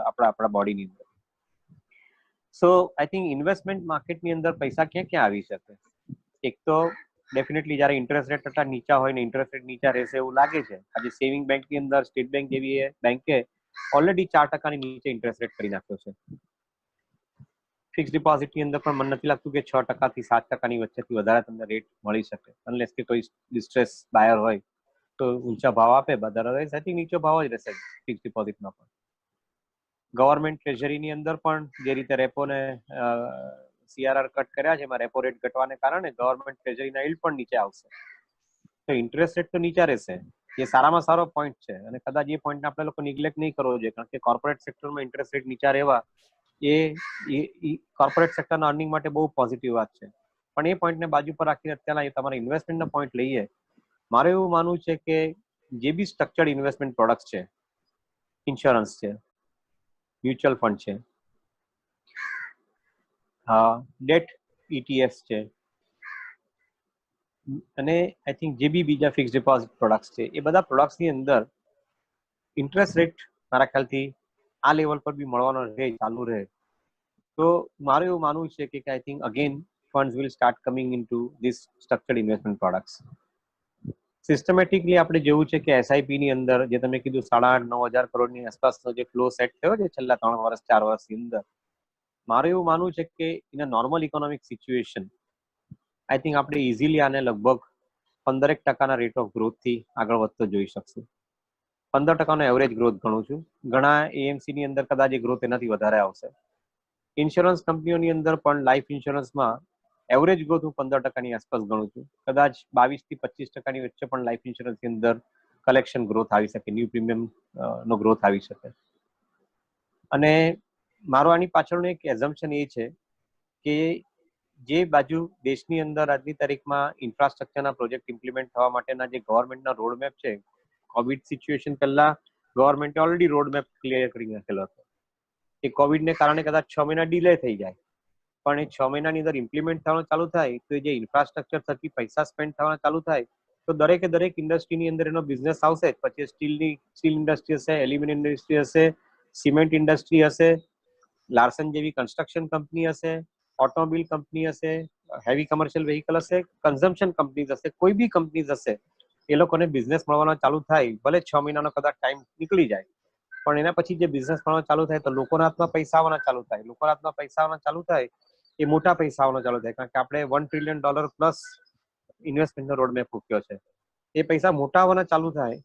આપણા બોડીની અંદર. સો આઈ થિંક ઇન્વેસ્ટમેન્ટ માર્કેટની અંદર પૈસા ક્યાં આવી શકે? એક તો ડેફિનેટલી જ્યારે ઇન્ટરેસ્ટ રેટ કરતા નીચા હોય ને ઇન્ટરેસ્ટ રેટ નીચા રહેશે એવું લાગે છે. આજે સેવિંગ બેંકની અંદર સ્ટેટ બેંક જેવી બેંકે ઓલરેડી 4% નીચે ઇન્ટરેસ્ટ રેટ કરી નાખ્યો છે. ફિક્સ ડિપોઝિટની અંદર પણ મને નથી લાગતું કે 6% થી 7% વચ્ચેથી વધારે તમને રેટ મળી શકે, અનલેસ કે કોઈ ડિસ્ટ્રેસ બાયર હોય તો ઊંચા ભાવ આપે. અદરવાઇઝ આઈ થિંક નીચો ભાવ જ રહેશે ફિક્સ ડિપોઝિટમાં પણ. ગવર્મેન્ટ ટ્રેઝરીની અંદર પણ જે રીતે રેપોને સીઆરઆર કટ કર્યા છે, એમાં રેપો રેટ ઘટવાને કારણે ગવર્મેન્ટ ટ્રેઝરીના યીલ્ડ પણ નીચે આવશે. તો ઇન્ટરેસ્ટ રેટ તો નીચા રહેશે, એ સારામાં સારો પોઈન્ટ છે અને કદાચ એ પોઈન્ટને આપણે લોકો નિગ્લેક્ટ નહીં કરવો જોઈએ. કારણ કે કોર્પોરેટ સેક્ટરમાં ઇન્ટરેસ્ટ રેટ નીચા રહેવા એ કોર્પોરેટ સેક્ટરના અર્નિંગ માટે બહુ પોઝિટિવ વાત છે. પણ એ પોઈન્ટને બાજુ પર રાખીને અત્યારના તમારા ઇન્વેસ્ટમેન્ટનો પોઈન્ટ લઈએ, મારે એવું માનવું છે કે જે બી સ્ટ્રક્ચર્ડ ઇન્વેસ્ટમેન્ટ પ્રોડક્ટ છે, ઇન્સ્યોરન્સ છે, મ્યુચ્યુઅલ ફંડ છે, ડેટ ઇટીએફ છે અને આઈ થિંક જે બી બીજા ફિક્સ ડિપોઝિટ પ્રોડક્ટ્સ છે, એ બધા પ્રોડક્ટ્સની અંદર ઇન્ટરેસ્ટ રેટ મારા ખ્યાલથી આ લેવલ પર બી મળવાનો રહે, ચાલુ રહે. તો મારું એવું માનવું છે કે I think again funds will start coming into this structured investment products. Systematically આપણે જેવું છે કે એસઆઈપી ની અંદર જે તમે કીધું 8,500-9,000 કરોડની આસપાસનો જે ફ્લો સેટ થયો છે છેલ્લા 3 વર્ષ 4 વર્ષની અંદર, મારું એવું માનવું છે કે in a normal economic situation I think આપણે ઇઝીલી આને લગભગ 15% રેટ ઓફ ગ્રોથથી આગળ વધતો જોઈ શકશું. 15% એવરેજ ગ્રોથ ગણું છું. ઘણા એએમસી ની અંદર કદાચ એ ગ્રોથ એનાથી વધારે આવશે. ઇન્સ્યોરન્સ કંપનીઓની અંદર પણ લાઈફ ઇન્સ્યોરન્સમાં એવરેજ ગ્રોથ હું 15% આસપાસ ગણું છું. કદાચ 22 થી 25% વચ્ચે પણ લાઈફ ઇન્સ્યોરન્સની અંદર કલેક્શન ગ્રોથ આવી શકે, ન્યૂ પ્રીમિયમ નો ગ્રોથ આવી શકે. અને મારો આની પાછળનું એક એઝમ્પશન એ છે કે જે બાજુ દેશની અંદર આજની તારીખમાં ઇન્ફ્રાસ્ટ્રક્ચરના પ્રોજેક્ટ ઇમ્પ્લિમેન્ટ થવા માટેના જે ગવર્મેન્ટના રોડમેપ છે, કોવિડ સિચ્યુએશન પહેલા ગવર્મેન્ટે ઓલરેડી રોડમેપ ક્લિયર કરી નાખેલો હતો. એ કોવિડને કારણે કદાચ 6 મહિના ડિલે થઈ જાય, પણ એ 6 મહિનાની અંદર ઇમ્પ્લિમેન્ટ થવાનું ચાલુ થાય તો જે ઇન્ફ્રાસ્ટ્રક્ચર થકી પૈસા સ્પેન્ડ થવાના ચાલુ થાય તો દરેક ઇન્ડસ્ટ્રીની અંદર એનો બિઝનેસ આવશે. પછી સ્ટીલ ઇન્ડસ્ટ્રી હશે, એલ્યુમિનિયમ ઇન્ડસ્ટ્રી હશે, સિમેન્ટ ઇન્ડસ્ટ્રી હશે, લાર્સન જેવી કન્સ્ટ્રક્શન કંપની હશે, ઓટોમોબાઈલ કંપની હશે, હેવી કમર્શિયલ વેહિકલ હશે, કન્ઝમ્પશન કંપનીઝ હશે, કોઈ બી કંપનીઝ હશે, એ લોકોને બિઝનેસ મળવાનો ચાલુ થાય. ભલે 6 મહિનાનો કદાચ ટાઈમ નીકળી જાય, પણ એના પછી જે બિઝનેસ મળવાનો ચાલુ થાય તો લોકોના હાથમાં પૈસા આવવાના ચાલુ થાય. લોકોના હાથમાં પૈસા આવવાના ચાલુ થાય એ મોટા પૈસા આવવાના ચાલુ થાય, કારણ કે આપણે $1 ટ્રિલિયન પ્લસ ઇન્વેસ્ટમેન્ટનો રોડમેપ મૂક્યો છે. એ પૈસા મોટા આવવાના ચાલુ થાય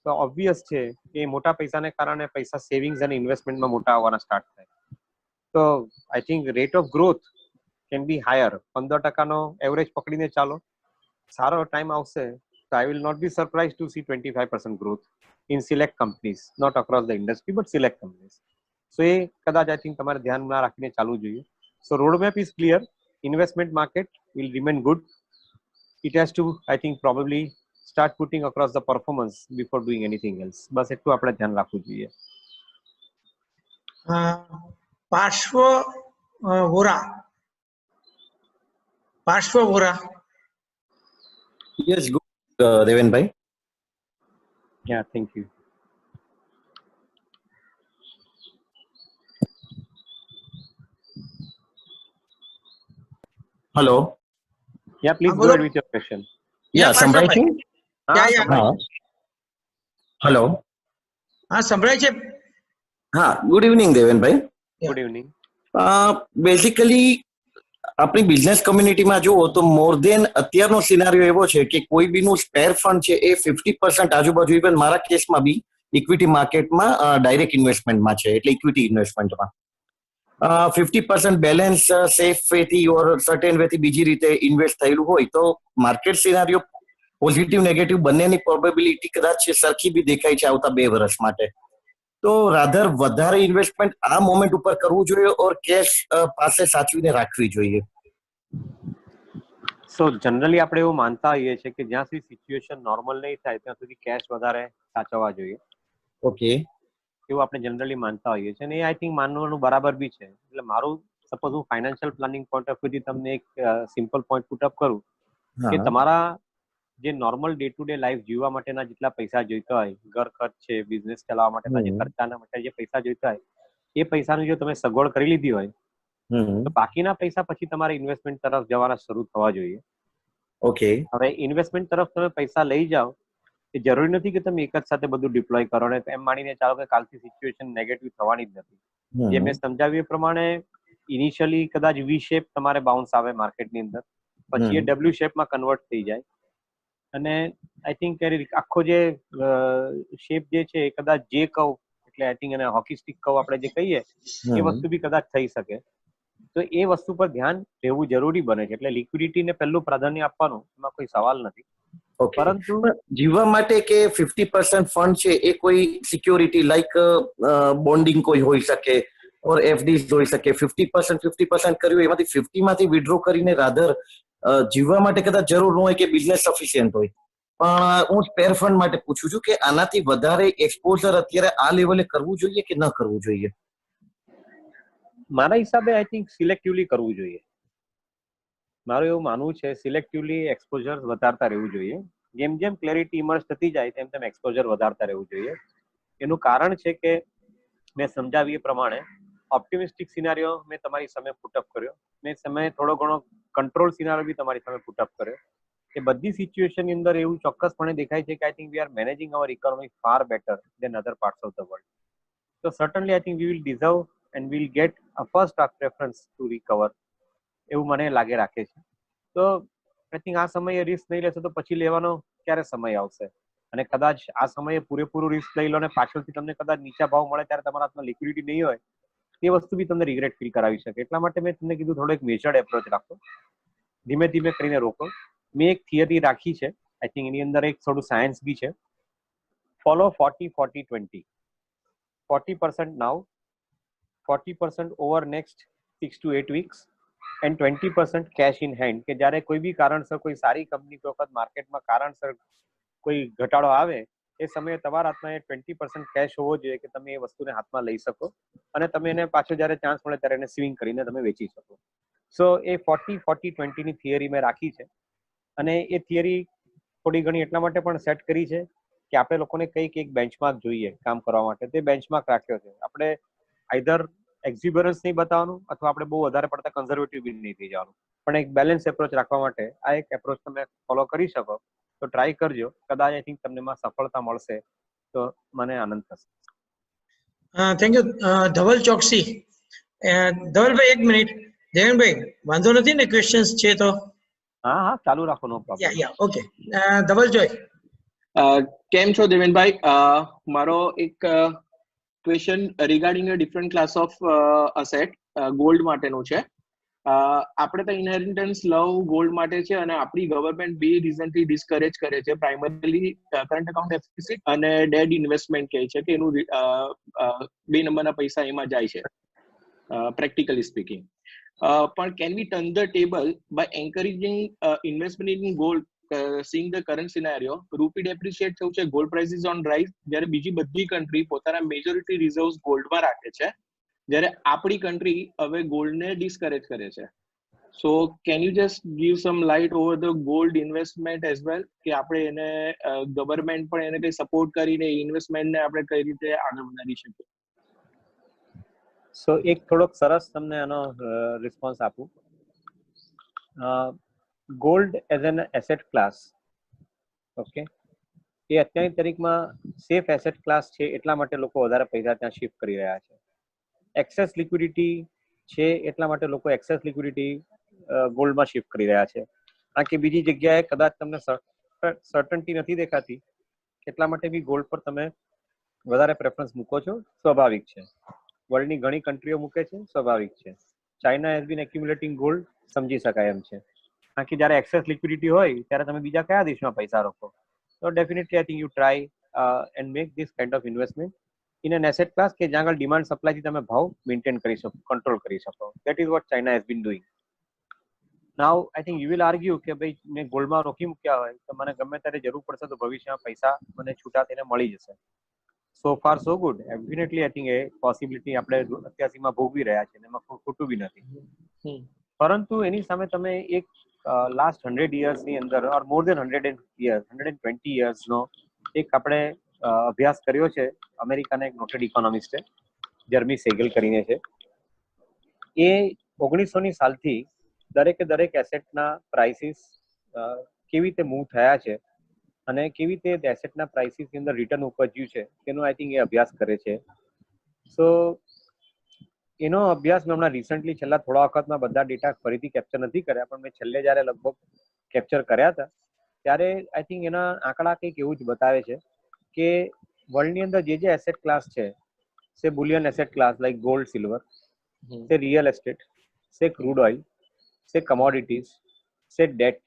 તો ઓબ્વિયસ છે કે મોટા પૈસાને કારણે પૈસા સેવિંગ્સ અને ઇન્વેસ્ટમેન્ટમાં મોટા આવવાના સ્ટાર્ટ થાય. તો I think rate of growth can be higher. 15%નો એવરેજ પકડીને ચાલો, સારો ટાઈમ આવશે તો I will not be surprise to see 25% growth in select companies, not across the industry but select companies. So એ કદાચ આઈ થિંક તમારે ધ્યાનમાં રાખીને ચાલવું જોઈએ. So roadmap is clear. Investment market will remain good. It has to I think probably start putting across the performance before doing anything else. બસ એટલું આપણે ધ્યાન રાખવું જોઈએ. પાર્શ્વ વોરા. પાર્શ્વ Vora. Yes, good, Deven bhai. Yeah, thank you. Hello. Yeah, please go બોલો. ahead with your question. Yeah, સંભળાય છે? Yeah. Hello. હા સંભળાય છે. હા, good evening દેવેન ભાઈ. Good evening. બેઝિકલી આપણી બિઝનેસ કમ્યુનિટીમાં જુઓ તો મોર દેન અત્યારનો સિનારીઓ એવો છે કે કોઈ બીનું સ્પેર ફંડ છે એ 50% આજુબાજુ, ઇવન મારા કેસમાં બી ઇક્વિટી માર્કેટમાં ડાયરેક્ટ ઇન્વેસ્ટમેન્ટમાં છે, એટલે ઇક્વિટી ઇન્વેસ્ટમેન્ટમાં 50% બેલેન્સ સેફ વેથી ઓર સર્ટેન વેથી બીજી રીતે ઇન્વેસ્ટ થયેલું હોય તો માર્કેટ સિનારીઓ પોઝિટિવ નેગેટિવ બંનેની પ્રોબેબિલિટી કદાચ સરખી બી દેખાય છે આવતા 2 વર્ષ માટે. તો રાધર વધારે ઇન્વેસ્ટમેન્ટ આ મોમેન્ટ ઉપર કરવું જોઈએ ઓર કેશ પાસે સાચવીને રાખવી જોઈએ? સો જનરલી આપણે એવું માનતા હોઈએ છીએ કે જ્યાં સુધી સિચ્યુએશન નોર્મલ નહીં થાય ત્યાં સુધી કેશ વધારે સાચવવા જોઈએ. ઓકે. એવું આપણે જનરલી માનતા હોઈએ છીએ અને એ આઈ થિંક માનવાનું બરાબર બી છે. એટલે મારું સપોઝ હું ફાઇનાન્શિયલ પ્લાનિંગ પોઈન્ટ ઓફ વ્યૂથી તમને એક સિમ્પલ પોઈન્ટ પુટ અપ કરું કે તમારા જે normal day to day life જીવવા માટેના જેટલા પૈસા જોઈતા હોય, ઘર ખર્ચ છે, બિઝનેસ ચલાવવા માટેના જે ખર્ચાના માટે જે પૈસા જોઈતા હોય, એ પૈસાની જો તમે સગવડ કરી લીધી હોય તો બાકીના પૈસા પછી તમારે ઇન્વેસ્ટમેન્ટ તરફ જવાના શરૂ થવા જોઈએ. ઓકે. હવે ઇન્વેસ્ટમેન્ટ તરફ તમે પૈસા લઈ જાઓ એ જરૂરી નથી કે તમે એક જ સાથે બધું ડિપ્લોય કરો ને એમ માનીને ચાલો કે કાલથી સિચ્યુએશન નેગેટિવ થવાની જ નથી. જે મેં સમજાવ્યું એ પ્રમાણે ઇનિશિયલી કદાચ વી શેપ તમારે બાઉન્સ આવે માર્કેટની અંદર, પછી એ ડબલ્યુ શેપમાં કન્વર્ટ થઈ જાય અને આઈ થિંક આખો જે શેપ જે છે એ કદાચ જે કહું એટલે આઈ થિંક એને હોકી સ્ટિક કહું આપણે જે કહીએ એ વસ્તુ બી કદાચ થઈ શકે. તો એ વસ્તુ પર ધ્યાન રહેવું જરૂરી બને છે. એટલે લિક્વિડિટીને પહેલું પ્રાધાન્ય આપવાનું એમાં કોઈ સવાલ નથી. પરંતુ જીવવા માટે કે 50% ફંડ છે એ કોઈ સિક્યોરિટી લાઈક બોન્ડિંગ કોઈ હોઈ શકે ઓર એફડીઝ હોઈ શકે. 50% કર્યું એમાંથી 50 માંથી વિડ્રો કરીને રાધર જીવવા માટે કદાચ જરૂર ન હોય કે બિઝનેસ સફિશિયન્ટ હોય, પણ હું સ્પેર ફંડ માટે પૂછું છું કે આનાથી વધારે એક્સપોઝર અત્યારે આ લેવલે કરવું જોઈએ કે ન કરવું જોઈએ? મારા હિસાબે આઈ થિંક સિલેક્ટિવલી કરવું જોઈએ. મારું એવું માનવું છે સિલેક્ટિવલી એક્સપોઝર વધારતા રહેવું જોઈએ. જેમ જેમ ક્લેરિટી ઇમર્જ થતી જાય તેમ તેમ એક્સપોઝર વધારતા રહેવું જોઈએ. એનું કારણ છે કે મેં સમજાવી એ પ્રમાણે ઓપ્ટિમિસ્ટિક સિનારીઓ મેં તમારી સામે પુટઅપ કર્યો, મેં સમય થોડો ઘણો કંટ્રોલ સિનારીઓ બી તમારી સામે પુટઅપ કર્યો. એ બધી સિચ્યુએશનની અંદર એવું ચોક્કસપણે દેખાય છે કે I think we are managing our economy far better than other parts of the world. તો certainly I think we will deserve and will get a first preference to recover, એવું મને લાગે રાખે છે. તો આઈ થિંક આ સમયે risk નહીં લેશો તો પછી લેવાનો ક્યારે સમય આવશે? અને કદાચ આ સમયે પૂરેપૂરું રિસ્ક લઈ લો ને પાછળથી તમને કદાચ નીચા ભાવ મળે ત્યારે તમારા હાથમાં લિક્વિડિટી નહીં હોય, એ વસ્તુ બી તમને રિગ્રેટ ફીલ કરાવી શકે. એટલા માટે મેં તમને કીધું થોડો એક મેજર્ડ એપ્રોચ રાખો, ધીમે ધીમે કરીને રોકો. મેં એક થિયરી રાખી છે, આઈ થિંક એની અંદર એક થોડું સાયન્સ બી છે. Follow 40-40-20, 40% now, 40% over next 6 to 8 weeks and 20% cash in hand, કે જ્યારે કોઈ બી કારણસર કોઈ સારી કંપની કોઈ વખત માર્કેટમાં કારણસર કોઈ ઘટાડો આવે એ સમયે તમારા હાથમાં એ 20% કેશ હોવો જોઈએ કે તમે એ વસ્તુને હાથમાં લઈ શકો અને તમે એને પાછો જ્યારે ચાન્સ મળે ત્યારે એને સ્વિંગ કરીને તમે વેચી શકો. સો એ 40-40-20 ની થિયરી મેં રાખી છે અને એ થિયરી થોડી ઘણી એટલા માટે પણ સેટ કરી છે કે આપણે લોકોને કંઈક એક બેન્ચમાર્ક જોઈએ કામ કરવા માટે. તે બેન્ચમાર્ક રાખ્યો છે. આપણે આઈધર એક્ઝિબરન્સ નહીં બતાવવાનું અથવા આપણે બહુ વધારે પડતા કન્ઝર્વેટિવ બી નહીં થઈ જવાનું, પણ એક બેલેન્સ એપ્રોચ રાખવા માટે આ એક એપ્રોચ તમે ફોલો કરી શકો તો ટ્રાય કરજો. કદાચ આઈ થિંક તમને એમાં સફળતા મળશે તો મને આનંદ થશે. Thank you Dhaval Choksi. ધવલભાઈ એક મિનિટ. દેવેનભાઈ વાંધો નથી ને, ક્વેશ્ચન્સ છે તો? હા હા ચાલુ રાખો, નો પ્રોબ્લેમ. ઓકે ધવલ જોય. કેમ છો દેવેનભાઈ? મારો એક question regarding a different class of asset gold માટેનું છે. આપણે તો ઇનહેરિટન્સ લવ ગોલ્ડ માટે છે અને આપણી ગવર્મેન્ટ બે રીઝનથી ડિસ્કરેજ કરે છે. પ્રાઇમરીલી કરંટ અકાઉન્ટ ડેફિસિટ અને ડેડ ઇન્વેસ્ટમેન્ટ કહે છે કે એનું 2 નંબરના પૈસા એમાં જાય છે, પ્રેક્ટિકલી સ્પીકિંગ. પણ can we turn the table by encouraging investment in gold, seeing the current scenario, rupee depreciate થયું છે, gold price is on rise, જ્યારે બીજી બધી કન્ટ્રી પોતાના મેજોરિટી રિઝર્વ્સ ગોલ્ડમાં રાખે છે, જ્યારે આપણી કન્ટ્રી હવે ગોલ્ડને ડિસ્કરેજ કરે છે. સો can you just give sum light over the gold investment as well, કે આપણે એને ગવર્મેન્ટ પણ એને કઈ સપોર્ટ કરીને ઇન્વેસ્ટમેન્ટને આપણે કઈ રીતે આગળ વધારી શકીએ? સો એક થોડોક સરસ તમને આનો રિસ્પોન્સ આપું. Gold as an asset class, okay, એ અત્યારની તારીખમાં સેફ એસેટ ક્લાસ છે એટલા માટે લોકો વધારે પૈસા ત્યાં શિફ્ટ કરી રહ્યા છે. એક્સેસ લિક્વિડિટી છે એટલા માટે લોકો એક્સેસ લિક્વિડિટી ગોલ્ડમાં શિફ્ટ કરી રહ્યા છે. કારણ કે બીજી જગ્યાએ કદાચ તમને સર્ટન્ટી નથી દેખાતી એટલા માટે બી ગોલ્ડ પર તમે વધારે પ્રેફરન્સ મૂકો છો, સ્વાભાવિક છે. વર્લ્ડની ઘણી કન્ટ્રીઓ મૂકે છે, સ્વાભાવિક છે. China has been accumulating gold, સમજી શકાય એમ છે. કારણ કે જ્યારે એક્સેસ લિક્વિડિટી હોય ત્યારે તમે બીજા કયા દેશમાં પૈસા રોકો? તો definitely I think you try and make this kind of investment in an asset class કે જ્યાં આગળ ડિમાન્ડ સપ્લાયથી તમે ભાવ મેન્ટેન કરી શકો, કંટ્રોલ કરી શકો. That is what China has been doing. Now I think you will argue કે ભાઈ મેં ગોલ્ડમાં રોકી મૂક્યા હોય તો મને ગમે ત્યારે જરૂર પડશે તો ભવિષ્યમાં પૈસા મને છૂટા થઈને મળી જશે. સો ફાર સો ગુડ. ડેફિનેટલી આઈ થિંક એ પોસિબિલિટી આપણે 88માં ભોગવી રહ્યા છે, એમાં ખોટું બી નથી. પરંતુ એની સામે તમે એક લાસ્ટ 100 yearsની અંદર ઓર મોર દેન 120 yearsનો એક આપણે અભ્યાસ કર્યો છે. અમેરિકાના એક નોટેડ ઇકોનોમિસ્ટે, જર્મી સેગલ કરીને છે. એ 1900ની સાલથી દરેક એસેટના પ્રાઇસીસ કેવી રીતે મૂવ થયા છે અને કેવી રીતે એસેટના પ્રાઇસીસની અંદર રિટર્ન ઉપજ્યું છે તેનો આઈ થિંક એ અભ્યાસ કરે છે. સો એનો અભ્યાસ મેં હમણાં રિસન્ટલી છેલ્લા થોડા વખતમાં બધા ડેટા ફરીથી કેપ્ચર નથી કર્યા, પણ મેં છેલ્લે જ્યારે લગભગ કેપ્ચર કર્યા હતા ત્યારે આઈ થિંક એના આંકડા કંઈક એવું જ બતાવે છે કે વર્લ્ડની અંદર જે એસેટ ક્લાસ છે, સે Boolean asset class like gold, silver, સે રિયલ એસ્ટેટ, સે ક્રૂડ ઓઇલ, સે કમોડિટીઝ, સે ડેટ,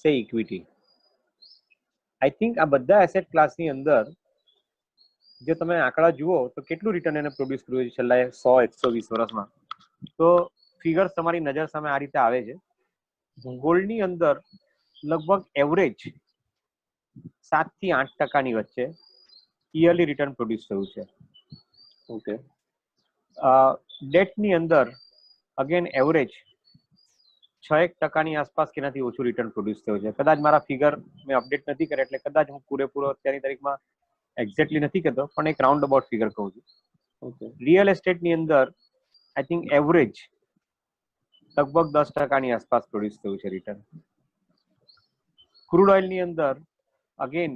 સે ઇક્વિટી. આઈ થિંક આ બધા એસેટ ક્લાસની અંદર જો તમે આંકડા જુઓ તો કેટલું રિટર્ન એને પ્રોડ્યુસ કર્યું છે છેલ્લા 100-120 વર્ષમાં, તો ફિગર્સ તમારી નજર સામે આ રીતે આવે છે. ગોલ્ડની અંદર લગભગ એવરેજ 7 થી 8% વચ્ચે યરલી રિટર્ન પ્રોડ્યુસ થયું છે. ઓકે. ડેટની અંદર અગેન એવરેજ 6% આસપાસ કે એનાથી ઓછું રિટર્ન પ્રોડ્યુસ થયું છે. કદાચ મારા ફિગર મેં અપડેટ નથી કર્યા એટલે કદાચ હું પૂરેપૂરો અત્યારની તારીખમાં એક્ઝેક્ટલી નથી કહેતો, પણ એક રાઉન્ડ અબાઉટ ફિગર કહું છું. રિયલ એસ્ટેટની અંદર આઈ થિંક એવરેજ લગભગ 10% આસપાસ પ્રોડ્યુસ થયું છે રિટર્ન. ક્રૂડ ઓઇલની અંદર again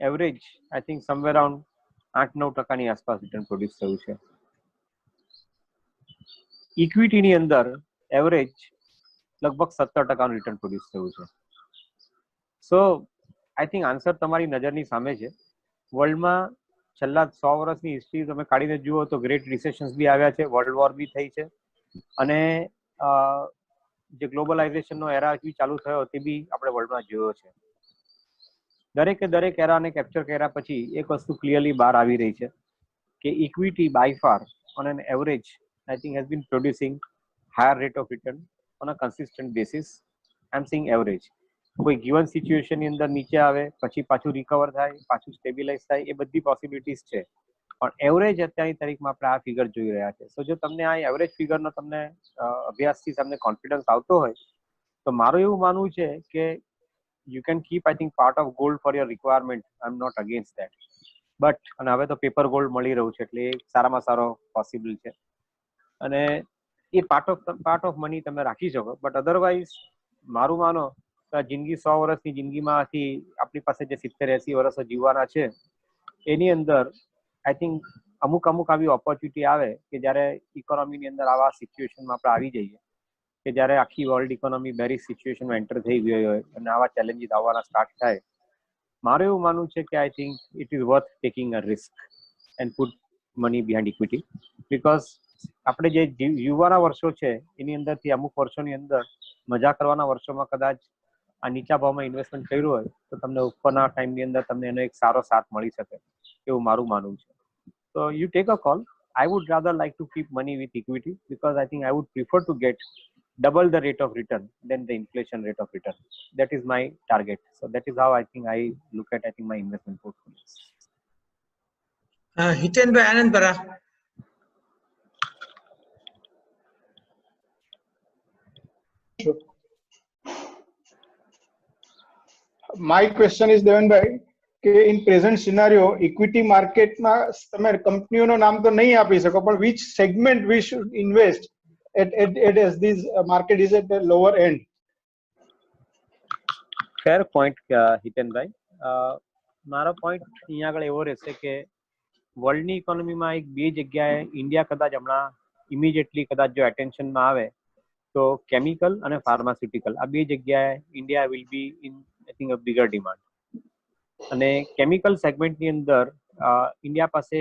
average I think somewhere around 8-9% આસપાસ રિટર્ન પ્રોડ્યુસ થયું છે. ઇક્વિટીની અંદર એવરેજ લગભગ 17% રિટર્ન પ્રોડ્યુસ થયું છે. સો આઈ થિંક આન્સર તમારી નજરની સામે છે. વર્લ્ડમાં છેલ્લા 100 વર્ષની હિસ્ટ્રી તમે કાઢીને જુઓ તો ગ્રેટ રિસેશન્સ બી આવ્યા છે, વર્લ્ડ વોર બી થઈ છે, અને જે ગ્લોબલાઇઝેશનનો એરા બી ચાલુ થયો તે બી આપણે વર્લ્ડમાં જોયો છે. દરેક એરાને કેપ્ચર કર્યા પછી એક વસ્તુ ક્લિયરલી બહાર આવી રહી છે કે equity by far on an average I think has been producing higher rate of return on a consistent basis. I am saying average. કોઈ ગિવન સિચ્યુએશનની અંદર નીચે આવે પછી પાછું રિકવર થાય, પાછું સ્ટેબિલાઇઝ થાય, એ બધી પોસિબિલિટીઝ છે, પણ એવરેજ અત્યારની તારીખમાં આપણે આ ફિગર જોઈ રહ્યા છે. સો જો તમને આ એવરેજ ફિગરનો તમને અભ્યાસથી તમને કોન્ફિડન્સ આવતો હોય તો મારું એવું માનવું છે કે you can keep I think part of gold for your requirement. I'm not against that, but અને હવે તો પેપર ગોલ્ડ મળી રહ્યું છે એટલે એ સારામાં સારો પોસિબલ છે, અને એ પાર્ટ ઓફ મની તમે રાખી શકો. બટ અધરવાઇઝ મારું માનો તો આ જિંદગી 100 વર્ષની જિંદગીમાંથી આપણી પાસે જે 70-80 વર્ષો જીવવાના છે એની અંદર આઈ થિંક અમુક આવી ઓપોર્ચ્યુનિટી આવે કે જ્યારે ઇકોનોમીની અંદર આવા સિચ્યુએશનમાં આપણે આવી જઈએ કે જ્યારે આખી વર્લ્ડ ઇકોનોમી બેરી સિચ્યુએશનમાં એન્ટર થઈ ગઈ હોય અને આવા ચેલેન્જીસ આવવાના સ્ટાર્ટ થાય, મારું એવું માનવું છે કે I think it is worth taking a risk and put money behind equity. Because આપણે જે જીવવાના વર્ષો છે એની અંદરથી અમુક વર્ષોની અંદર મજા કરવાના વર્ષોમાં કદાચ આ નીચા ભાવમાં ઇન્વેસ્ટમેન્ટ કર્યું હોય તો તમને ઉપરના ટાઈમની અંદર તમને એનો એક સારો સાથ મળી શકે એવું મારું માનવું છે. So you take a call. I would rather like to keep money with equity because I think I would prefer to get double the rate of return than the inflation rate of return. That is my target. So that is how I think I look at my investment portfolios. Hitenbhai Anandpara. My question is Devanbhai કે in present scenario equity market માં તમે કંપનીઓનું નામ તો નહીં આપી શકો પણ which segment we should invest at as this market is at the lower end. Fair point, Hitenbhai. મારો પોઈન્ટ અહીંયા આગળ એવો રહેશે કે વર્લ્ડની ઇકોનોમીમાં એક બે જગ્યાએ ઇન્ડિયા કદાચ હમણાં ઇમિડિયેટલી કદાચ જો એટેન્શનમાં આવે તો કેમિકલ અને ફાર્માસ્યુટિકલ, આ બે જગ્યાએ India will be in I think a bigger demand. અને કેમિકલ સેગમેન્ટની અંદર ઇન્ડિયા પાસે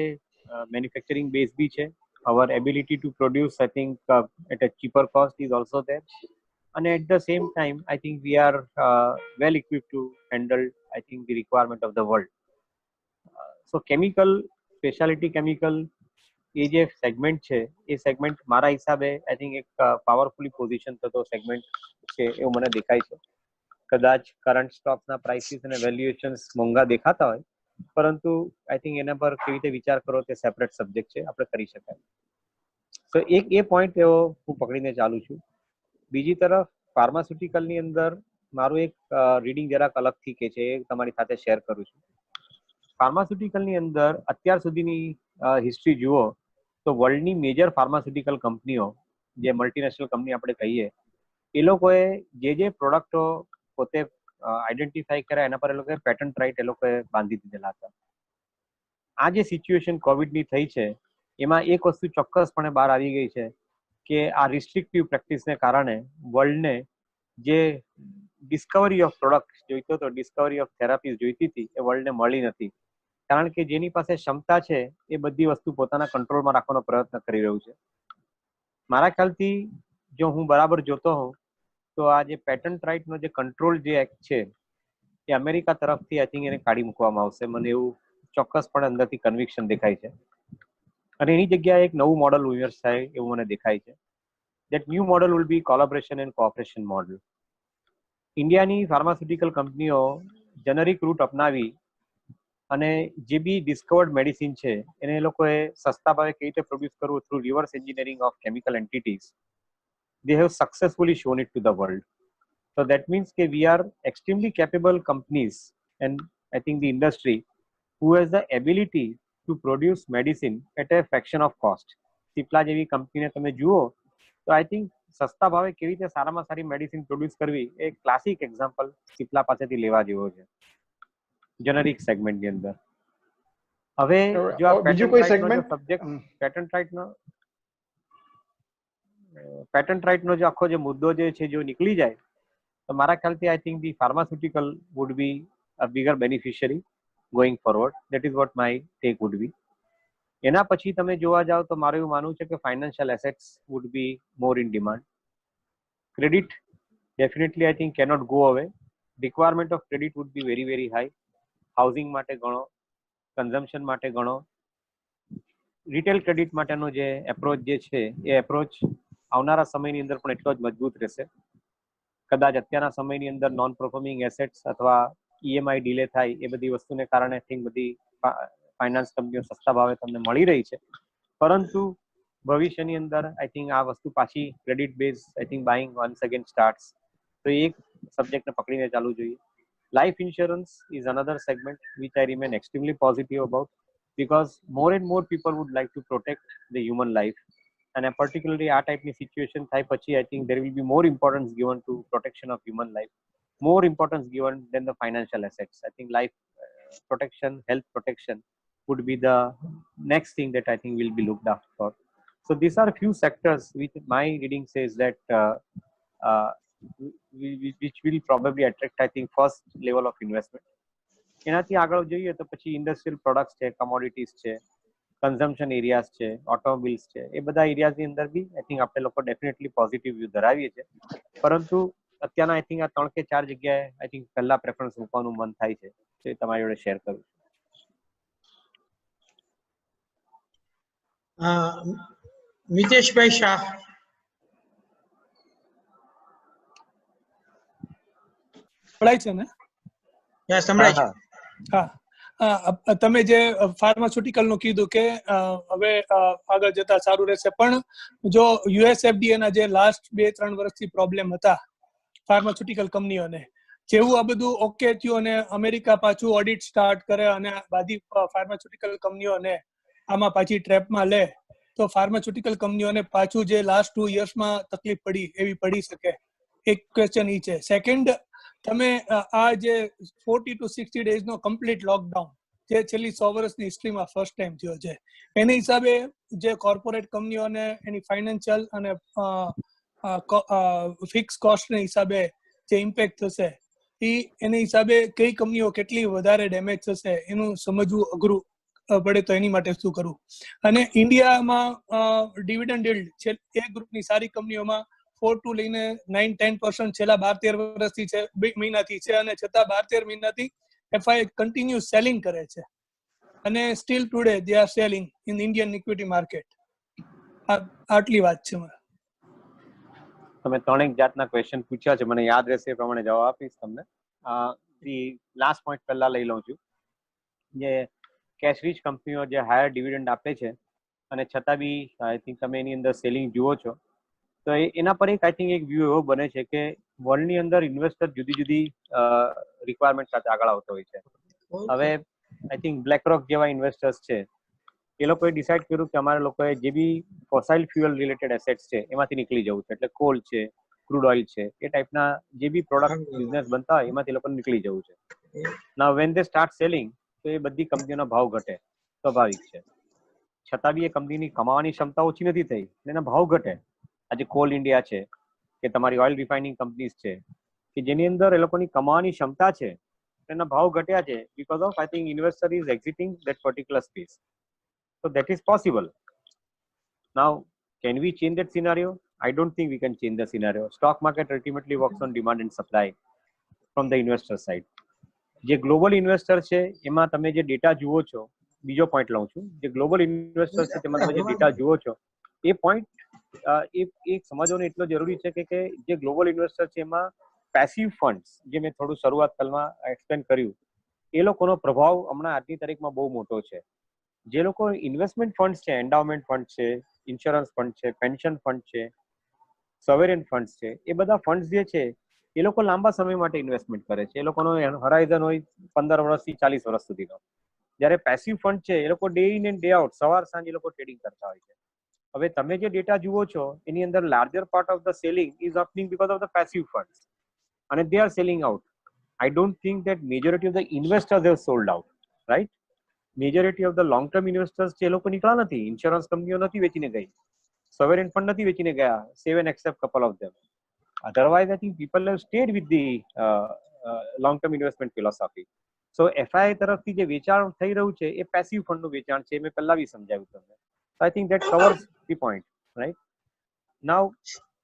મેન્યુફેક્ચરિંગ બેઝ બી છે. Our ability to produce I think at a cheaper cost is also there, and at the same time I think we are well equipped to handle I think the requirement of the world. So chemical, specialty chemical એ જે segment છે એ segment મારા હિસાબે I think એક પાવરફુલી position થતો segment છે એવું મને દેખાય છે. કદાચ કરંટ સ્ટોક્સના પ્રાઇસીસ અને વેલ્યુએશન્સ મોંઘા દેખાતા હોય પરંતુ આઈ થિંક એના પર કેવી રીતે વિચાર કરો તે સેપરેટ સબ્જેક્ટ છે, આપણે કરી શકાય. તો એક એ પોઈન્ટ એવો હું પકડીને ચાલું છું. બીજી તરફ ફાર્માસ્યુટિકલની અંદર મારું એક રીડિંગ જરાક અલગથી કે છે એ તમારી સાથે શેર કરું છું. ફાર્માસ્યુટિકલની અંદર અત્યાર સુધીની હિસ્ટ્રી જુઓ તો વર્લ્ડની મેજર ફાર્માસ્યુટિકલ કંપનીઓ જે મલ્ટીનેશનલ કંપની આપણે કહીએ એ લોકોએ જે પ્રોડક્ટો પોતે આઈડેન્ટિફાઈ કર્યા એના પર એ લોકોએ પેટન્ટ રાઇટ એ લોકોએ બાંધી દીધેલા હતા. આ જે સિચ્યુએશન કોવિડની થઈ છે એમાં એક વસ્તુ ચોક્કસપણે બહાર આવી ગઈ છે કે આ રિસ્ટ્રિક્ટિવ પ્રેક્ટિસને કારણે વર્લ્ડને જે ડિસ્કવરી ઓફ પ્રોડક્ટ જોઈતો હતો, ડિસ્કવરી ઓફ થેરાપીઝ જોઈતી હતી એ વર્લ્ડને મળી નથી, કારણ કે જેની પાસે ક્ષમતા છે એ બધી વસ્તુ પોતાના કંટ્રોલમાં રાખવાનો પ્રયત્ન કરી રહ્યું છે. મારા ખ્યાલથી જો હું બરાબર જોતો હોઉં તો આ જે પેટન્ટ રાઇટનો જે કંટ્રોલ જે એક્ટ છે એ અમેરિકા તરફથી આઈ થિંક એને કાઢી મૂકવામાં આવશે. મને એવું ચોક્કસપણે અંદરથી કન્વિક્શન દેખાય છે અને એની જગ્યાએ એક નવું મોડલ ઉમેર થાય એવું મને દેખાય છે. That new model will be collaboration and cooperation model. ઇન્ડિયાની ફાર્માસ્યુટિકલ કંપનીઓ જેનરિક રૂટ અપનાવી અને જે બી ડિસ્કવર્ડ મેડિસિન છે એને એ લોકોએ સસ્તા ભાવે કેવી રીતે પ્રોડ્યુસ કરવું through reverse engineering of chemical entities, they have successfully shown it to the world. So that means that we are extremely capable companies and I think the industry who has the ability to produce medicine at a fraction of cost. Cipla જેવી કંપનીને તમે જુઓ તો I think સસ્તા ભાવે કેવી રીતે સારામાં સારી મેડિસિન પ્રોડ્યુસ કરવી એ ક્લાસિક એક્ઝામ્પલ સિપ્લા પાસેથી લેવા જેવો છે જેનરિક સેગમેન્ટની અંદર. હવે જો આ બીજું કોઈ સેગમેન્ટ સબ્જેક્ટ પેટન્ટ રાઇટનો જે આખો જે મુદ્દો જે છે જો નીકળી જાય તો મારા ખ્યાલથી I think the pharmaceutical would be a bigger beneficiary going forward. That is what my take would be. એના પછી તમે જોવા જાઓ તો મારું એવું માનવું છે કે financial assets would be more in demand. Credit definitely I think cannot go away. Requirement of credit would be very very high. Housing માટે ઘણો, કન્ઝમ્પશન માટે ઘણો. રિટેલ ક્રેડિટ માટેનો જે એપ્રોચ જે છે એ એપ્રોચ આવનારા સમયની અંદર પણ એટલો જ મજબૂત રહેશે. કદાચ અત્યારના સમયની અંદર નોન પરફોર્મિંગ એસેટ્સ અથવા ઈએમઆઈ ડીલે થાય એ બધી વસ્તુને કારણે આઈ થિંક બધી ફાઇનાન્સ કંપનીઓ સસ્તા ભાવે તમને મળી રહી છે, પરંતુ ભવિષ્યની અંદર આઈ થિંક આ વસ્તુ પાછી credit base I think buying once again starts. તો એક સબ્જેક્ટને પકડીને ચાલવું જોઈએ. Life insurance is another segment which I remain extremely positive about, because more and more people would like to protect the human life, and particularly આ ટાઈપની situation થાય પછી I think there will be more importance given to protection of human life, more importance given than the financial assets. I think life protection, health protection would be the next thing that I think will be looked after for. So these are few sectors which my reading says that which will probably attract I think first level of investment. એનાથી આગળ જોઈએ તો પછી industrial products છે, કમોડિટીઝ છે, consumption areas છે, automobiles છે, એ બધા એરિયાઝની અંદર બી આઈ થિંક આપણે લોકો ડેફિનેટલી પોઝિટિવ વ્યૂ ધરાવીએ છીએ. પરંતુ અત્યારના આઈ થિંક આ 3 કે 4 જગ્યાએ આઈ થિંક પહેલા પ્રેફરન્સ મૂકવાનું મન થાય છે, તે તમારી જોડે શેર કરું. મિતેશભાઈ શાહ. સંભળાય છે ને? સંભળાય છે. હા, તમે જે ફાર્માસ્યુટિકલ નું કીધું કે હવે આગળ જતા સારું રહેશે, પણ જો યુએસએફડીએ ના જે લાસ્ટ 2-3 વર્ષથી પ્રોબ્લેમ હતા ફાર્માસ્યુટિકલ કંપનીઓને, જેવું આ બધું ઓકે થયું અને અમેરિકા પાછું ઓડિટ સ્ટાર્ટ કરે અને બધી ફાર્માસ્યુટિકલ કંપનીઓને આમાં પાછી ટ્રેપમાં લે, તો ફાર્માસ્યુટિકલ કંપનીઓને પાછું જે લાસ્ટ 2 યર્સમાં તકલીફ પડી એવી પડી શકે. એક ક્વેશ્ચન એ છે. સેકન્ડ, તમે આ જે 40 to 60 days નો કમ્પ્લીટ લોકડાઉન જે છેલ્લી 100 વર્ષની હિસ્ટ્રીમાં ફર્સ્ટ ટાઈમ થયો છે, એની હિસાબે જે કોર્પોરેટ કંપનીઓને એની ફાઇનાન્શિયલ અને ફિક્સ કોસ્ટના હિસાબે જે ઇમ્પેક્ટ થશે, એની હિસાબે કઈ કંપનીઓ કેટલી વધારે ડેમેજ થશે એનું સમજવું અઘરું પડે, તો એની માટે શું કરવું? અને ઇન્ડિયામાં ડિવિડન્ડ યીલ્ડ છે એ ગ્રુપની સારી કંપનીઓમાં 4 to લઈને 9-10% છેલ્લા 12-13 વર્ષથી છે, મહિનાથી છે, અને છતાં 12-13 મહિનાથી એફઆઈ કન્ટિન્યુ સેલિંગ કરે છે અને steel today they are selling in Indian equity market. આટલી વાત છે. તમે 3 જાતના ક્વેશ્ચન પૂછ્યા છે, મને યાદ રહેશે એ પ્રમાણે જવાબ આપીશ તમને. લાસ્ટ પોઈન્ટ પહેલા લઈ લઉં છું. જે કેશ રીચ કંપનીઓ જે હાયર ડિવિડન્ડ આપે છે અને છતાં બી આઈ થિંક તમે એની અંદર સેલિંગ જુઓ છો, તો એના પર એક આઈ થિંક એક વ્યૂ એવો બને છે કે વર્લ્ડની અંદર ઇન્વેસ્ટર જુદી જુદી રિક્વાયરમેન્ટ સાથે આગળ આવતો હોય છે. હવે આઈ થિંક બ્લેકરોક જેવા ઇન્વેસ્ટર્સ છે, એ લોકોએ ડિસાઇડ કર્યું કે અમારા લોકોએ જે બી ફોસાઇલ ફ્યુઅલ રિલેટેડ એસેટ્સ છે એમાંથી નીકળી જવું છે, એટલે કોલ છે, ક્રૂડ ઓઇલ છે, એ ટાઈપના જે બી પ્રોડક્ટ બિઝનેસ બનતા હોય એમાંથી લોકોને નીકળી જવું છે. નાઉ વેન દે સ્ટાર્ટ સેલિંગ, તો એ બધી કંપનીઓનો ભાવ ઘટે, સ્વાભાવિક છે. છતાં બી એ કંપનીની કમાવાની ક્ષમતા ઓછી નથી થઈ, એના ભાવ ઘટે. આજે કોલ ઇન્ડિયા છે કે તમારી ઓઇલ રિફાઇનિંગ કંપનીઝ છે કે જેની અંદર એ લોકોની કમાવાની ક્ષમતા છે, એના ભાવ ઘટ્યા છે because of I think investor is એક્ઝિટિંગ that particular space. So that is possible. Now, can we change that scenario? I don't think we can change the scenario. Stock market ultimately works on demand and supply from the investor side. જે global investor છે એમાં તમે જે data જુઓ છો, બીજો point લઉં છું, જે ગ્લોબલ ઇન્વેસ્ટર છે તેમાં તમે જે ડેટા જુઓ છો એ પોઈન્ટ એ સમજવાનો એટલો જરૂરી છે કે જે ગ્લોબલ ઇન્વેસ્ટર છે એમાં પેસિવ ફંડ્સ, જે મેં થોડું શરૂઆત પહેલા એક્સપ્લેન કર્યું, એ લોકોનો પ્રભાવ હમણાં આજની તારીખમાં બહુ મોટો છે. જે લોકો ઇન્વેસ્ટમેન્ટ ફંડ છે, એન્ડાઉમેન્ટ ફંડ છે, ઇન્સ્યોરન્સ ફંડ છે, પેન્શન ફંડ છે, સોવરેન ફંડ છે, એ બધા ફંડ જે છે એ લોકો લાંબા સમય માટે ઇન્વેસ્ટમેન્ટ કરે છે. એ લોકોનો હરાઇઝન હોય 15 વર્ષથી 40 વર્ષ સુધીનો. જ્યારે પેસિવ ફંડ છે એ લોકો day in and day out, સવાર સાંજ એ લોકો ટ્રેડિંગ કરતા હોય છે. હવે તમે જે ડેટા જુઓ છો એની અંદર larger part of the selling is happening because of the passive funds અને they are selling out. I don't think that majority of the investors have sold out, right? Majority of the long term investors છે એ લોકો નીકળ્યા નથી. Insurance કંપનીઓ નથી વેચીને ગઈ, સોવરેન ફંડ નથી વેચીને ગયા, seven except couple of them. Otherwise, I think people have stayed with the long-term investment philosophy. So FI તરફથી જે વેચાણ થઈ રહ્યું છે એ પેસિવ ફંડનું વેચાણ છે, મેં પહેલા બી સમજાવ્યું તમને. I think that covers the point, right? Now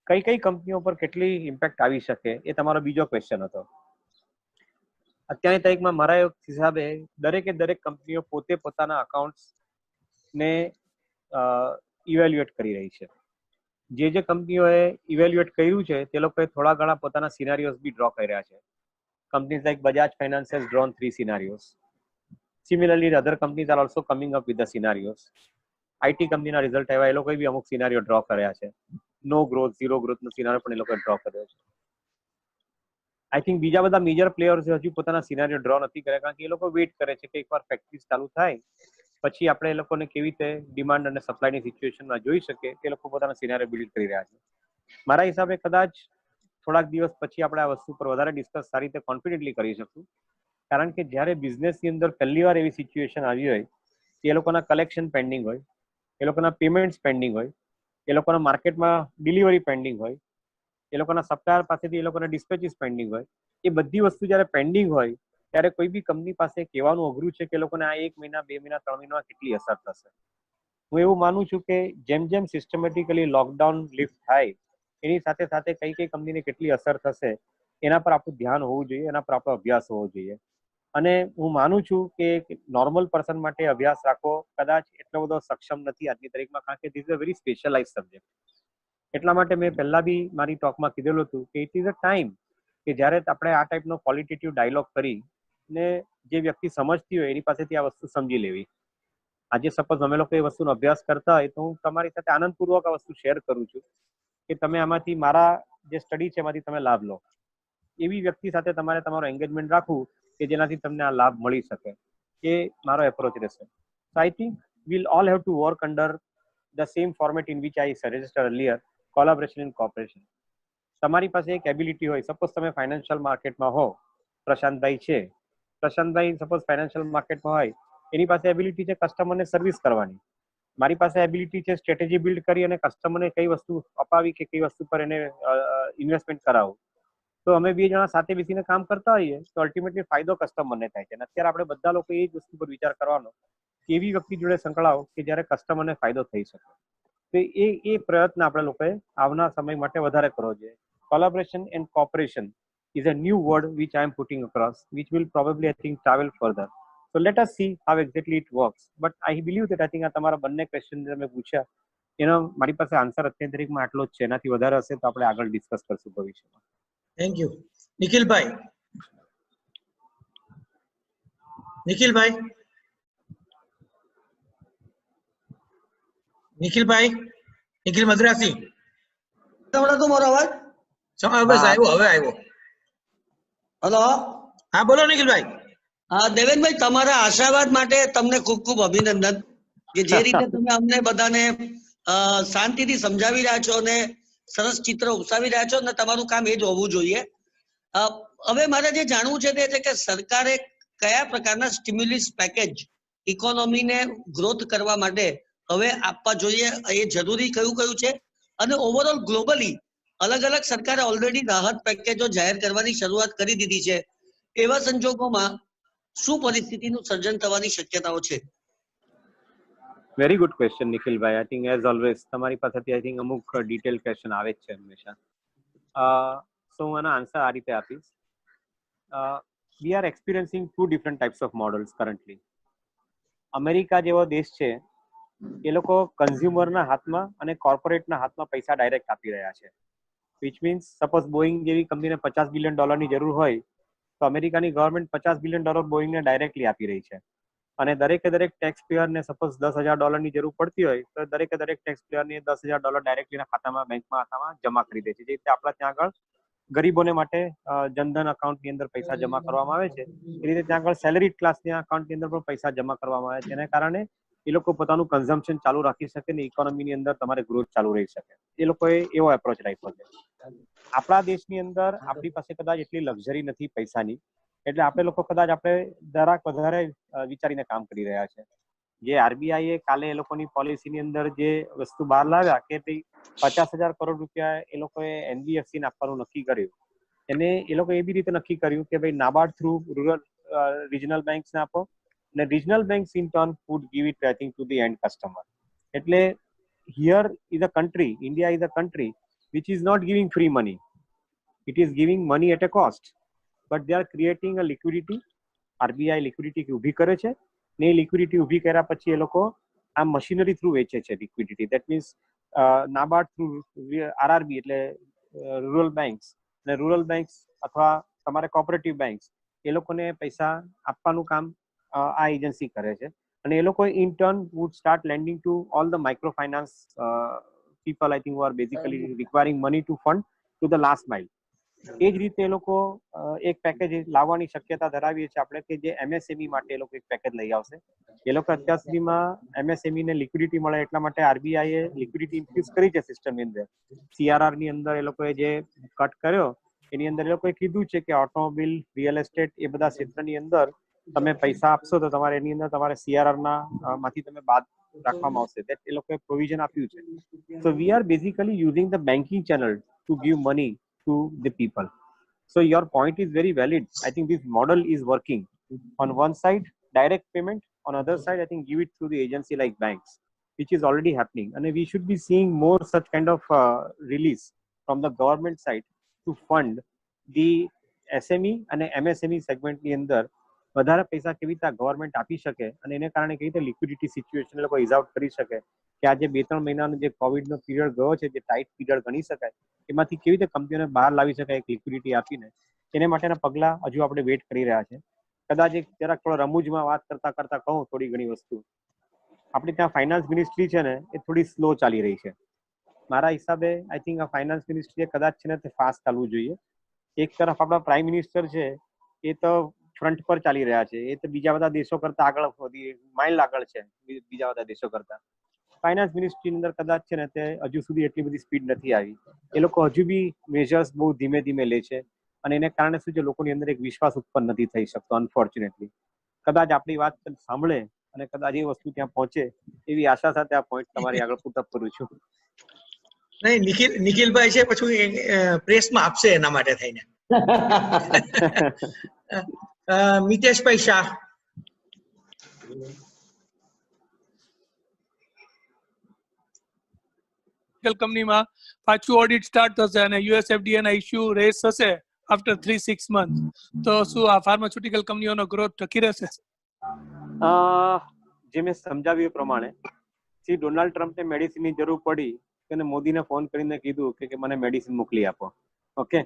કઈ કઈ કંપનીઓ પર કેટલી ઇમ્પેક્ટ આવી શકે એ તમારો બીજો ક્વેશ્ચન હતો. અત્યારની તારીખમાં મારા હિસાબે દરેક કંપનીઓ પોતે પોતાના અકાઉન્ટ્સને ઇવેલ્યુએટ કરી રહી છે. જે કંપનીઓએ ઇવેલ્યુએટ કર્યું છે તે લોકોએ થોડા ઘણા પોતાના સિનારીઓઝ બી ડ્રો કર્યા છે. Companies like Bajaj Finance has drawn 3 scenarios. Similarly, other companies are also coming up with the scenarios. IT company ના રિઝલ્ટ આવ્યા, એ લોકોએ બી અમુક સિનારીઓ ડ્રો કર્યા છે. નો ગ્રોથ, ઝીરો ગ્રોથ નો સિનારીઓ પણ એ લોકોએ ડ્રો કર્યો છે. આઈ થિંક બીજા બધા મેજર પ્લેયર્સ હજુ પોતાના સિનારીઓ ડ્રો નથી કર્યા, કારણ કે એ લોકો વેઇટ કરે છે કે એકવાર ફેક્ટરીઝ ચાલુ થાય પછી આપણે એ લોકોને કેવી રીતે ડિમાન્ડ અને સપ્લાયની સિચ્યુએશનમાં જોઈ શકે તે લોકો પોતાના સિનારીઓ બિલ્ડ કરી રહ્યા છે. મારા હિસાબે કદાચ થોડાક દિવસ પછી આપણે આ વસ્તુ પર વધારે ડિસ્કસ સારી રીતે કોન્ફિડન્ટલી કરી શકશું, કારણ કે જ્યારે બિઝનેસની અંદર પહેલી વાર એવી સિચ્યુએશન આવી હોય કે એ લોકોના કલેક્શન પેન્ડિંગ હોય, એ લોકોના પેમેન્ટ્સ પેન્ડિંગ હોય, એ લોકોના માર્કેટમાં ડિલિવરી પેન્ડિંગ હોય, એ લોકોના સપ્લાયર પાસેથી એ લોકોના ડિસ્પેચીસ પેન્ડિંગ હોય, એ બધી વસ્તુ જ્યારે પેન્ડિંગ હોય ત્યારે કોઈ બી કંપની પાસે કહેવાનું અઘરું છે કે એ લોકોને આ 1 મહિના 2 મહિના 3 મહિનામાં કેટલી અસર થશે. હું એવું માનું છું કે જેમ જેમ સિસ્ટમેટિકલી લોકડાઉન લિફ્ટ થાય એની સાથે સાથે કઈ કઈ કંપનીને કેટલી અસર થશે એના પર આપણું ધ્યાન હોવું જોઈએ, એના પર આપણો અભ્યાસ હોવો જોઈએ. અને હું માનું છું કે નોર્મલ પર્સન માટે અભ્યાસ રાખવો કદાચ એટલો બધો સક્ષમ નથી આજની તારીખમાં, કારણ કે this is a very specialise subject. એટલા માટે મેં પહેલા બી મારી ટોકમાં કીધેલું હતું કે ઇટ ઇઝ અ ટાઈમ કે જ્યારે આપણે આ ટાઈપનો ક્વોલિટેટિવ ડાયલોગ કરી ને જે વ્યક્તિ સમજતી હોય એની પાસેથી આ વસ્તુ સમજી લેવી. આજે સપોઝ અમે લોકો એ વસ્તુનો અભ્યાસ કરતા હોય તો હું તમારી સાથે આનંદપૂર્વક આ વસ્તુ શેર કરું છું કે તમે આમાંથી મારા જે સ્ટડી છે એમાંથી તમે લાભ લો. એવી વ્યક્તિ સાથે તમારે તમારો એન્ગેજમેન્ટ રાખવું કે જેનાથી તમને આ લાભ મળી શકે, એ મારો એપ્રોચ રહેશે. So I think we'll all have to work under the same format in which I suggested earlier, collaboration and cooperation. તમારી પાસે એક એબિલિટી હોય, સપોઝ તમે ફાઇનાન્શિયલ માર્કેટમાં હો, પ્રશાંતભાઈ છે, પ્રશાંતભાઈ સપોઝ ફાઇનાન્શિયલ માર્કેટમાં હોય, એની પાસે એબિલિટી છે કસ્ટમરને સર્વિસ કરવાની, મારી પાસે એબિલિટી છે સ્ટ્રેટેજી બિલ્ડ કરી અને કસ્ટમરને કઈ વસ્તુ અપાવી કે કઈ વસ્તુ પર એને ઇન્વેસ્ટમેન્ટ કરાવવું. તો અમે બે જણા સાથે બેસીને કામ કરતા હોઈએ તો અલ્ટિમેટલી ફાયદો કસ્ટમરને થાય છે. અત્યારે આપણે બધા લોકો એ જ વસ્તુ પર વિચાર કરવાનો કે એવી વ્યક્તિ જોડે સંકળાવો કે જ્યારે કસ્ટમરને ફાયદો થઈ શકે. તો એ પ્રયત્ન આપણે લોકોએ આવનાર સમય માટે વધારે કરવો જોઈએ. Collaboration and cooperation is a new word which I am putting across, which will probably, I think, travel further. So let us see how exactly it works. But I believe that I think આ તમારા બંને question જે મેં પૂછ્યા એનો મારી પાસે answer અત્યાર તારીખમાં આટલો જ છે. એનાથી વધારે હશે તો આપણે આગળ ડિસ્કસ કરશું ભવિષ્યમાં. Thank you. નિખિલભાઈ. નિખિલભાઈ. નિખિલભાઈ. નિખિલ મદ્રાસી. તમને તો મારો અવાજ? બસ આવ્યો, હવે આવ્યો. હલો. હા બોલો નિખિલભાઈ. હા દેવેનભાઈ, તમારા આશાવાદ માટે તમને ખૂબ ખૂબ અભિનંદન કે જે રીતે તમે અમને બધાને શાંતિથી સમજાવી રહ્યા છો અને સરસ ચિત્ર ઉપસાવી રહ્યા છો, અને તમારું કામ એ જ હોવું જોઈએ. હવે મારે જે જાણવું છે તે છે કે સરકારે કયા પ્રકારના સ્ટિમ્યુલસ પેકેજ ઇકોનોમીને ગ્રોથ કરવા માટે હવે આપવા જોઈએ, એ જરૂરી કયું છે, અને ઓવરઓલ ગ્લોબલી અલગ અલગ સરકારે ઓલરેડી રાહત પેકેજો જાહેર કરવાની શરૂઆત કરી દીધી છે. એવા સંજોગોમાં શું પરિસ્થિતિનું સર્જન થવાની શક્યતાઓ છે? Very good question નિખિલભાઈ. I think as always તમારી પાસેથી આઈ થિંક અમુક ડિટેલ ક્વેશ્ચન આવે જ છે હંમેશા. સો હું આનો આન્સર આ રીતે આપીશ. We are experiencing 2 different types of models currently. America જેવો દેશ છે એ લોકો કન્ઝ્યુમરના હાથમાં અને કોર્પોરેટના હાથમાં પૈસા ડાયરેક્ટ આપી રહ્યા છે. વિચ મીન્સ સપોઝ બોઈંગ જેવી કંપનીને $50 બિલિયન જરૂર હોય તો અમેરિકાની ગવર્મેન્ટ $50 બિલિયન બોઈંગને ડાયરેક્ટલી આપી રહી છે. અને દરેક ટેક્સ પેયરને સપોઝ $10,000 જરૂર પડતી હોય તો દરેક ટેક્સ પેયરને $10,000 ડાયરેક્ટલી ખાતામાં બેંકમાં જમા કરી દે છે. જે રીતે આપણા ત્યાં આગળ ગરીબોને માટે જનધન અકાઉન્ટની અંદર પૈસા જમા કરવામાં આવે છે, એ રીતે ત્યાં આગળ સેલરીડ ક્લાસના અકાઉન્ટની અંદર પણ પૈસા જમા કરવામાં આવે છે. એના કારણે એ લોકો પોતાનું કન્ઝમ્પશન ચાલુ રાખી શકે ને ઇકોનોમીની અંદર તમારે ગ્રોથ ચાલુ રહી શકે. એ લોકોએ એવો એપ્રોચ રાખ્યો છે. આપણા દેશની અંદર આપણી પાસે કદાચ એટલી લક્ઝરી નથી પૈસાની, એટલે આપણે લોકો કદાચ આપણે જરાક વધારે વિચારીને કામ કરી રહ્યા છે. જે આરબીઆઈએ કાલે એ લોકોની પોલિસીની અંદર જે વસ્તુ બહાર લાવ્યા કે ભાઈ 50,000 કરોડ રૂપિયા એ લોકોએ એનબીએફસીને આપવાનું નક્કી કર્યું, એને એ લોકો એવી રીતે નક્કી કર્યું કે ભાઈ નાબાર્ડ થ્રુ રૂરલ રિજનલ બેંક્સને આપો અને regional banks in turn would give it I think to the end customer. એટલે here is a country, India is a country which is not giving free money. It is giving money at a cost, but they are creating a liquidity. RBI liquidity ઊભી કરે છે ને liquidity ઊભી કર્યા પછી એ લોકો આ મશીનરી થ્રુ વેચે છે liquidity. That means NABARD through RRB એટલે રૂરલ બેંક્સ અને રૂરલ બેંક્સ અથવા તમારે કોઓપરેટિવ બેંક્સ એ લોકોને પૈસા આપવાનું કામ આ એજન્સી કરે છે અને એ લોકો in turn would start lending to all the micro finance people I think who are basically requiring money to fund to the last mile. એ જ રીતે એ લોકો એક પેકેજ લાવવાની શક્યતા ધરાવીએ છીએ આપણે કે જે MSME માટે એ લોકો એક પેકેજ લઈ આવશે. એ લોકો અત્યાર સુધીમાં MSME ને લિક્વિડિટી મળે એટલા માટે RBI એ લિક્વિડિટી ઇન્ફ્યુઝ કરી છે સિસ્ટમની અંદર. CRR ની અંદર એ લોકોએ જે કટ કર્યો એની અંદર એ લોકોએ કીધું છે કે ઓટોમોબાઈલ, રિયલ એસ્ટેટ એ બધા ક્ષેત્રની અંદર તમે પૈસા આપશો તો તમારે એની અંદર તમારે CRR ના માંથી તમે બાદ રાખવામાં આવશે. That એ લોકોએ પ્રોવિઝન આપ્યું છે. So we are basically using the banking channel to give money to the people. So your point is very valid. I think this model is working. On one side, direct payment. On other side, I think give it through the agency like banks, which is already happening. And we should be seeing more such kind of release from the government side to fund the SME and MSME segment ની અંદર વધારે પૈસા કેવી રીતે government આપી શકે અને એને કારણે કેવી રીતે લિક્વિડિટી સિચ્યુએશન લોકો ઇઝ આઉટ કરી શકે કે આ જે 2-3 મહિનાનો જે કોવિડનો પીરિયડ ગયો છે જે ટાઈટ પીરિયડ ગણી શકાય એમાંથી કેવી રીતે કંપનીઓને બહાર લાવી શકાય એક લિક્વિડિટી આપીને એને માટેના પગલા હજુ આપણે વેટ કરી રહ્યા છે. કદાચ એક જરાક થોડો રમૂજમાં વાત કરતા કરતા કહું થોડી ઘણી વસ્તુ આપણી ત્યાં ફાઇનાન્સ મિનિસ્ટ્રી છે ને એ થોડી સ્લો ચાલી રહી છે. મારા હિસાબે આઈ થિંક આ ફાઇનાન્સ મિનિસ્ટ્રીએ કદાચ છે ને તે ફાસ્ટ ચાલવું જોઈએ. એક તરફ આપણા પ્રાઇમ મિનિસ્ટર છે એ તો ફ્રન્ટ પર ચાલી રહ્યા છે, એ તો બીજા બધા દેશો કરતા આગળ માઇલ આગળ છે બીજા બધા દેશો કરતા. ફાઇનાન્સ મિનિસ્ટ્રીની અંદર કદાચ છે ને તે હજુ સુધી એટલી બધી સ્પીડ નથી આવી. એ લોકો હજુ બી મેજર્સ બહુ ધીમે ધીમે લે છે અને એને કારણે શું છે લોકોની અંદર એક વિશ્વાસ ઉત્પન્ન નથી થઈ શકતો અનફોર્ચ્યુનેટલી. કદાચ આપણી વાત સાંભળે અને કદાચ એ વસ્તુ ત્યાં પહોંચે એવી આશા સાથે આ પોઈન્ટ તમારી આગળ પુટ અપ કરું છું. નહીં, નિખિલભાઈ છે પછી પ્રેસમાં આપશે એના માટે થઈને. મિતેશભાઈ શાહ. કંપનીમાં પાછું ઓડિટ સ્ટાર્ટ થશે અને USFDA ના ઇશ્યુ રેઝ થશે આફ્ટર 3-6 મંથ, તો શું આ ફાર્માસ્યુટિકલ કંપનીઓનો ગ્રોથ ટકી રહેશે? જે મેં સમજાવ્યું એ પ્રમાણે શ્રી ડોનાલ્ડ ટ્રમ્પને મેડિસિનની જરૂર પડી અને મોદીને ફોન કરીને કીધું કે મને મેડિસિન મોકલી આપો. ઓકે,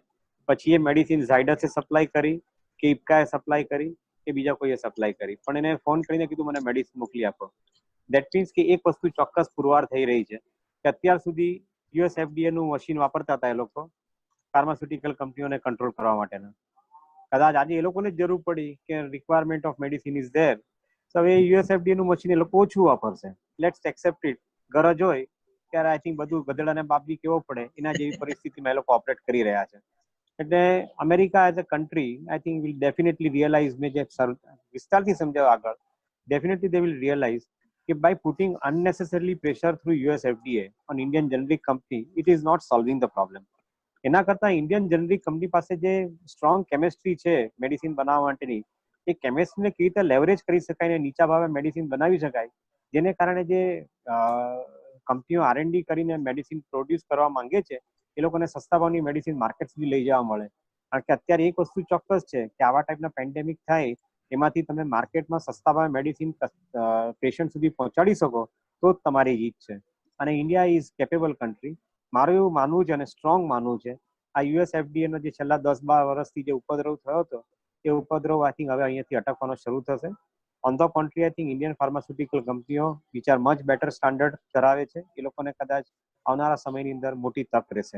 પછી એ મેડિસિન ઝાયડસે સપ્લાય કરી કે ઇપ્કાએ સપ્લાય કરી કે બીજા કોઈએ સપ્લાય કરી, પણ એને ફોન કરીને કીધું મને મેડિસિન મોકલી આપો. દેટ મીન્સ કે એક વસ્તુ ચોક્કસ પુરવાર થઈ રહી છે કે અત્યાર સુધી USFDA નું મશીન વાપરતા હતા એ લોકો ફાર્માસ્યુટિકલ કંપનીઓને કંટ્રોલ કરવા માટેના. કદાચ આજે એ લોકોને જ જરૂર પડી કે requirement of medicine is there, તો હવે USFDA નું મશીન એ લોકો ઓછું વાપરશે. Let's accept it. ગરજ હોય ત્યારે આઈ થિંક બધું ગધેડાને બાપી કેવો પડે એના જેવી પરિસ્થિતિમાં એ લોકો ઓપરેટ કરી રહ્યા છે. એટલે America as a country I think will definitely realise, મેં જે વિસ્તારથી સમજાવ્યા આગળ, ડેફિનેટલી દે વિલ રિયલાઇઝ કે by putting unnecessarily pressure through USFDA on Indian generic company, it is not solving the problem. એના કરતા ઇન્ડિયન જેનરિક કંપની પાસે જે સ્ટ્રોંગ કેમિસ્ટ્રી છે મેડિસિન બનાવવા માટેની, એ કેમિસ્ટ્રીને કેવી રીતે લેવરેજ કરી શકાય ને નીચા ભાવે મેડિસિન બનાવી શકાય, જેને કારણે જે કંપનીઓ R&D કરીને મેડિસિન પ્રોડ્યુસ કરવા માંગે છે એ લોકોને સસ્તા ભાવની મેડિસિન માર્કેટ સુધી લઈ જવા મળે. કારણ કે અત્યારે એક વસ્તુ ચોક્કસ છે કે આવા ટાઈપના પેન્ડેમિક થાય એમાંથી તમે માર્કેટમાં સસ્તા ભાવે મેડિસિન પેશન્ટ સુધી પહોંચાડી શકો તો જ તમારી જીત છે. અને ઇન્ડિયા ઇઝ કેપેબલ કન્ટ્રી. મારું એવું માનવું છે અને સ્ટ્રોંગ માનવું છે આ USFDA નો જે છેલ્લા 10-12 વર્ષથી જે ઉપદ્રવ થયો હતો એ ઉપદ્રવ આઈ થિંક હવે અહીંયાથી અટકવાનો શરૂ થશે. On the contrary I think Indian pharmaceutical કંપનીઓ which are much better standard ધરાવે છે, એ લોકોને કદાચ આવનારા સમયની અંદર મોટી તક રહેશે.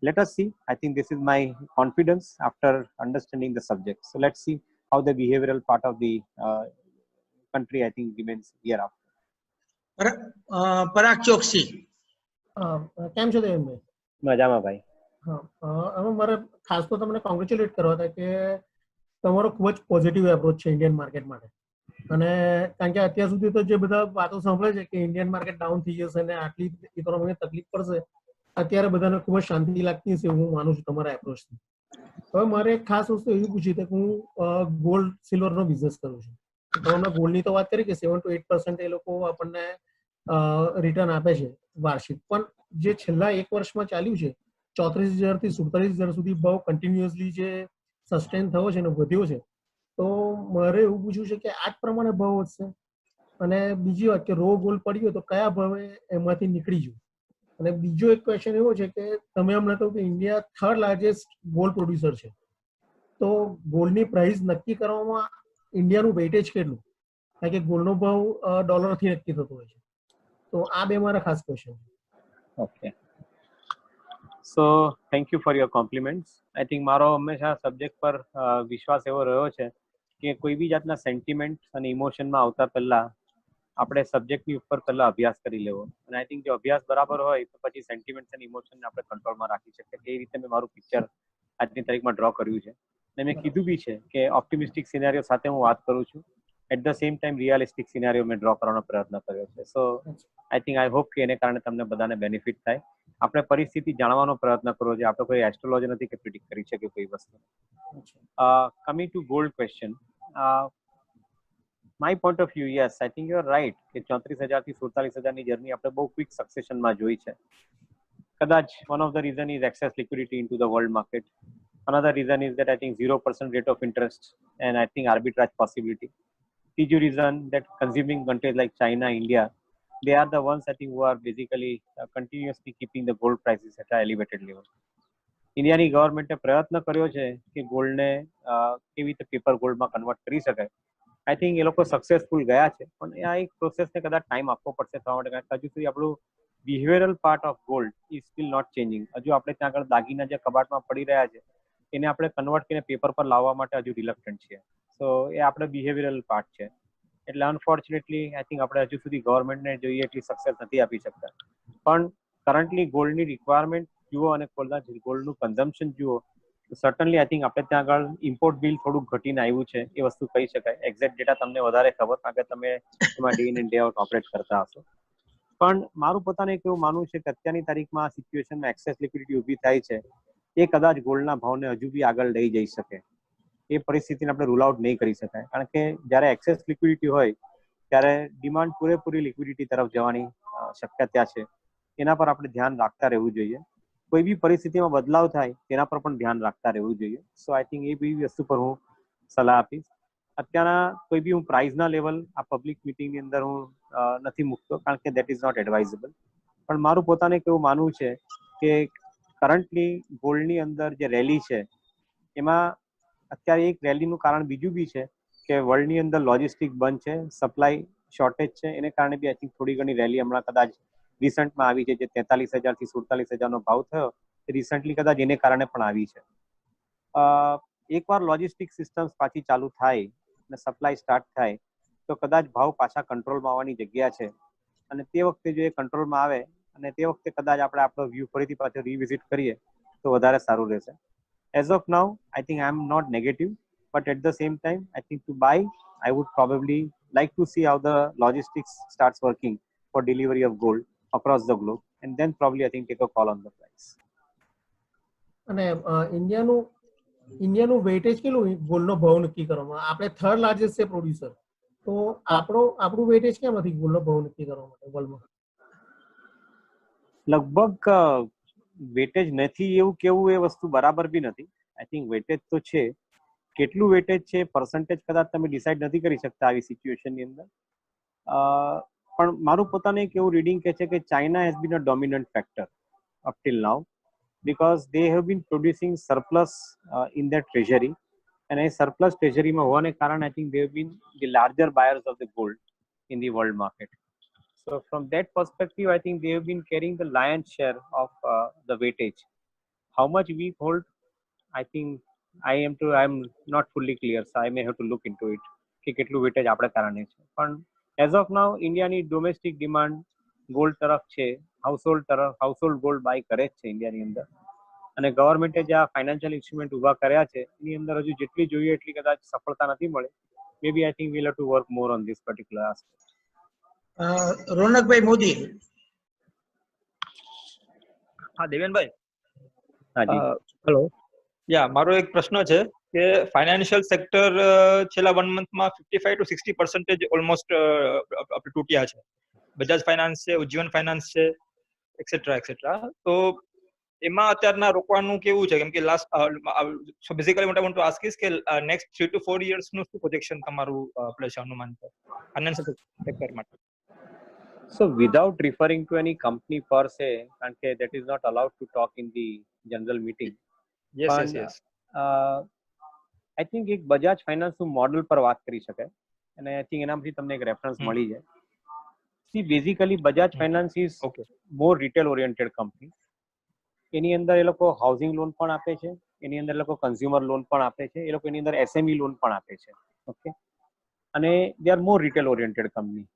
Let us see. I think this is my confidence after understanding the subject. So let's see how the behavioral part of the country I think remains hereafter. પરાગ ચોકસી. કેમ છો દેવેનભાઈ? મજામાં ભાઈ. હા, હવે મારે ખાસ તો તમને કોંગ્રેચ્યુલેટ કરવા હતા કે તમારો ખૂબ જ પોઝિટિવ એપ્રોચ છે ઇન્ડિયન માર્કેટ માટે. અને કારણ કે અત્યાર સુધી તો જે બધા વાતો સાંભળે છે કે ઇન્ડિયન માર્કેટ ડાઉન થઈ જશે અને આટલી ઇકોનોમીને તકલીફ પડશે, અત્યારે બધાને ખૂબ જ શાંતિ લાગતી હશે એવું હું માનું છું તમારા એપ્રોચથી. હવે મારે એક ખાસ વસ્તુ એવી પૂછી હતી કે હું ગોલ્ડ સિલ્વરનો બિઝનેસ કરું છું. તો અમે ગોલ્ડની તો વાત કરી કે 7 to 8% એ લોકો આપણને રિટર્ન આપે છે વાર્ષિક, પણ જે છેલ્લા એક વર્ષમાં ચાલ્યું છે 34,000 થી 47,000 સુધી ભાવ કન્ટિન્યુઅસલી જે સસ્ટેન થયો છે અને વધ્યો છે, તો મારે એવું પૂછવું છે કે આ જ પ્રમાણે ભાવ વધશે? અને બીજી વાત કે રો ગોલ્ડ પડ્યો તો કયા ભાવે એમાંથી નીકળી જવું? અને બીજો એક ક્વેશ્ચન એવો છે કે તમે હમણાં કહ્યું કે India 3rd largest gold producer છે, તો ગોલ્ડની પ્રાઇસ નક્કી કરવામાં ઇન્ડિયાનું વેઇટેજ કેટલું? કારણ કે ગોલ્ડનો ભાવ ડોલરથી નક્કી થતો હોય છે. તો આ બે મારા ખાસ ક્વેશ્ચન છે. Okay, so thank you for your compliments. I think મારો હંમેશા સબ્જેક્ટ પર વિશ્વાસ એવો રહ્યો છે કે કોઈ બી જાતના સેન્ટિમેન્ટ અને ઇમોશનમાં આવતા પહેલા આપણે સબ્જેક્ટની ઉપર પહેલા અભ્યાસ કરી લેવો. અને આઈ થિંક જો અભ્યાસ બરાબર હોય તો પછી સેન્ટિમેન્ટ્સ અને ઇમોશનને આપણે કંટ્રોલમાં રાખી શકીએ. એ રીતે મેં મારું પિક્ચર આજની તારીખમાં ડ્રો કર્યું છે. અને મેં કીધું બી છે કે ઓપ્ટિમિસ્ટિક સિનારીઓ સાથે હું વાત કરું છું, at the same time realistic scenario મેં ડ્રો કરવાનો પ્રયત્ન કર્યો છે. સો આઈ થિંક આઈ હોપ કે એને કારણે તમને બધાને બેનિફિટ થાય. આપણે પરિસ્થિતિ જાણવાનો પ્રયત્ન કરવો જોઈએ. આપણે કોઈ એસ્ટ્રોલોજી નથી કે પ્રિડિક્ટ કરી શકીએ કોઈ વસ્તુ. Coming to gold question, my point of view, yes, I think you are right કે 34,000 થી 47,000 જર્ની આપણે બહુ ક્વિક સક્સેશનમાં જોઈ છે. કદાચ one of the reason is excess liquidity into the world market. Another reason is that I think 0% rate of interest and I think arbitrage possibility. Tiju reason that consuming countries like China, India, they are the ones I think who are basically continuously keeping the gold prices at an elevated level. ઇન્ડિયાની ગવર્મેન્ટે પ્રયત્ન કર્યો છે કે ગોલ્ડને કેવી રીતે paper ગોલ્ડમાં convert કરી શકાય. આઈ થિંક એ લોકો સક્સેસફુલ ગયા છે, પણ આ એક પ્રોસેસને કદાચ ટાઈમ આપવો પડશે થવા માટે, કારણ કે હજુ સુધી આપણું behavioural part of gold is still not changing. હજુ આપણે ત્યાં આગળ દાગીના જે કબાટમાં પડી રહ્યા છે એને આપણે કન્વર્ટ કરીને પેપર પર લાવવા માટે હજુ રિલક્ટન્ટ છીએ. સો એ આપણે બિહેવિયરલ પાર્ટ છે. એટલે અનફોર્ચ્યુનેટલી આઈ થિંક આપણે હજુ સુધી ગવર્મેન્ટને જોઈએ એટલી સક્સેસ નથી આપી શકતા. પણ કરન્ટલી ગોલ્ડની રિક્વાયરમેન્ટ જુઓ અને ગોલ્ડનું કન્ઝમ્પશન જુઓ તો સર્ટનલી આઈ થિંક આપણે ત્યાં આગળ ઇમ્પોર્ટ બિલ થોડુંક ઘટીને આવ્યું છે, એ વસ્તુ કહી શકાય. એક્ઝેક્ટ ડેટા તમને વધારે ખબર, કારણ કે તમે એમાં day in and day out operate કરતા હશો. પણ મારું પોતાને એક એવું માનવું છે કે અત્યારની તારીખમાં આ સિચ્યુએશનમાં એક્સેસ લિક્વિડિટી ઊભી થાય છે, એ કદાચ ગોલ્ડના ભાવને હજુ બી આગળ લઈ જઈ શકે. એ પરિસ્થિતિને આપણે રૂલ આઉટ નહીં કરી શકાય, કારણ કે જ્યારે એક્સેસ લિક્વિડિટી હોય ત્યારે ડિમાન્ડ પૂરેપૂરી લિક્વિડિટી તરફ જવાની શક્યતા છે. એના પર આપણે ધ્યાન રાખતા રહેવું જોઈએ. કોઈ બી પરિસ્થિતિમાં બદલાવ થાય તેના પર પણ ધ્યાન રાખતા રહેવું જોઈએ. સો આઈ થિંક એ બી વસ્તુ પર હું સલાહ આપીશ. અત્યારના કોઈ બી હું પ્રાઇઝના લેવલ આ પબ્લિક મિટિંગની અંદર હું નથી મૂકતો, કારણ કે દેટ ઇઝ નોટ એડવાઇઝેબલ. પણ મારું પોતાને એવું માનવું છે કે કરન્ટલી ગોલ્ડની અંદર જે રેલી છે એમાં અત્યારે એક રેલીનું કારણ બીજું બી છે કે વર્લ્ડની અંદર લોજિસ્ટિક બંધ છે, સપ્લાય શોર્ટેજ છે, એને કારણે બી આઈ થિંક થોડી ઘણી રેલી હમણાં કદાચ રિસન્ટમાં આવી છે. જે 43,000 થી 47,000 ભાવ થયો રિસન્ટલી કદાચ એને કારણે પણ આવી છે. એકવાર લોજિસ્ટિક સિસ્ટમ્સ પાછી ચાલુ થાય અને સપ્લાય સ્ટાર્ટ થાય તો કદાચ ભાવ પાછા કંટ્રોલમાં આવવાની જગ્યા છે. અને તે વખતે જો એ કંટ્રોલમાં આવે અને તે વખતે કદાચ આપણે આપણો વ્યૂ ફરીથી પાછો રિવિઝિટ કરીએ તો વધારે સારું રહેશે. As of now I think I am not negative, but at the same time I think to buy I would probably like to see how the logistics starts working for delivery of gold across the globe, and then probably I think take a call on the price. અને ઇન્ડિયાનું weightage કેટલું ગોલ્ડનો ભાવ નક્કી કરવામાં? આપણે 3rd largest છે producer, તો આપણું weightage કેમ નથી ગોલ્ડનો ભાવ નક્કી કરવા માટે વર્લ્ડમાં? લગભગ વેટેજ નથી એવું કેવું એ વસ્તુ બરાબર બી નથી. આઈ થિંક વેટેજ તો છે. કેટલું વેટેજ છે પર્સન્ટેજ કદાચ તમે ડિસાઇડ નથી કરી શકતા આવી સિચ્યુએશનની અંદર. પણ મારું પોતાને એક એવું રીડિંગ કહે છે કે China has been a dominant factor up till now, because they have been producing surplus in their treasury, and a surplus treasury માં હોવાને કારણે I think they have been the larger buyers of the gold in the world market. So from that perspective I think they have been carrying the lion's share of the weightage. How much we hold, I think I'm not fully clear, so I may have to look into it કે કેટલું weightage આપણે કારણે છે. પણ as of now ઇન્ડિયાની domestic demand gold તરફ છે. Household gold by કરે જ છે ઇન્ડિયાની અંદર. અને ગવર્મેન્ટે જે આ ફાઇનાન્શિયલ ઇન્સ્ટ્રુમેન્ટ ઉભા કર્યા છે એની અંદર હજુ જેટલી જોઈએ એટલી કદાચ સફળતા નથી મળે. Maybe I think we'll have to work more on this particular aspect. રોનકભાઈ મોદી. હા દેવેનભાઈ. હાજી. હેલો. યા મારો એક પ્રશ્ન છે કે ફાઇનાન્શિયલ સેક્ટર છેલ્લા 1 મંથમાં 55 to 60% ઓલમોસ્ટ આપણે તૂટ્યા છે. બજાજ ફાઇનાન્સ છે, ઉજ્જીવન ફાઇનાન્સ છે, એક્સેટ્રા એક્સેટ્રા. તો એમાં અત્યારના રોકવાનું કેવું છે? કેમ કે last so basically what I want to ask is કે નેક્સ્ટ 3 to 4 years નું શું પ્રોજેક્શન તમારું આપણે છે અનુમાન છે ફાઇનાન્શિયલ સેક્ટર માટે? So without referring to any company per se, કારણ કે that is not allowed to talk in the general meeting. Yes yes yes. I think એક બજાજ ફાઇનાન્સનું મોડલ પર વાત કરી શકાય અને આઈ થિંક એનામાંથી તમને એક રેફરન્સ મળી જાય. See basically Bajaj Finance is more retail oriented company. એની અંદર એ લોકો હાઉસિંગ લોન પણ આપે છે, એની અંદર એ લોકો કન્ઝ્યુમર લોન પણ આપે છે, એ લોકો એની અંદર એસએમઈ લોન પણ આપે છે. ઓકે, અને they are more retail oriented company.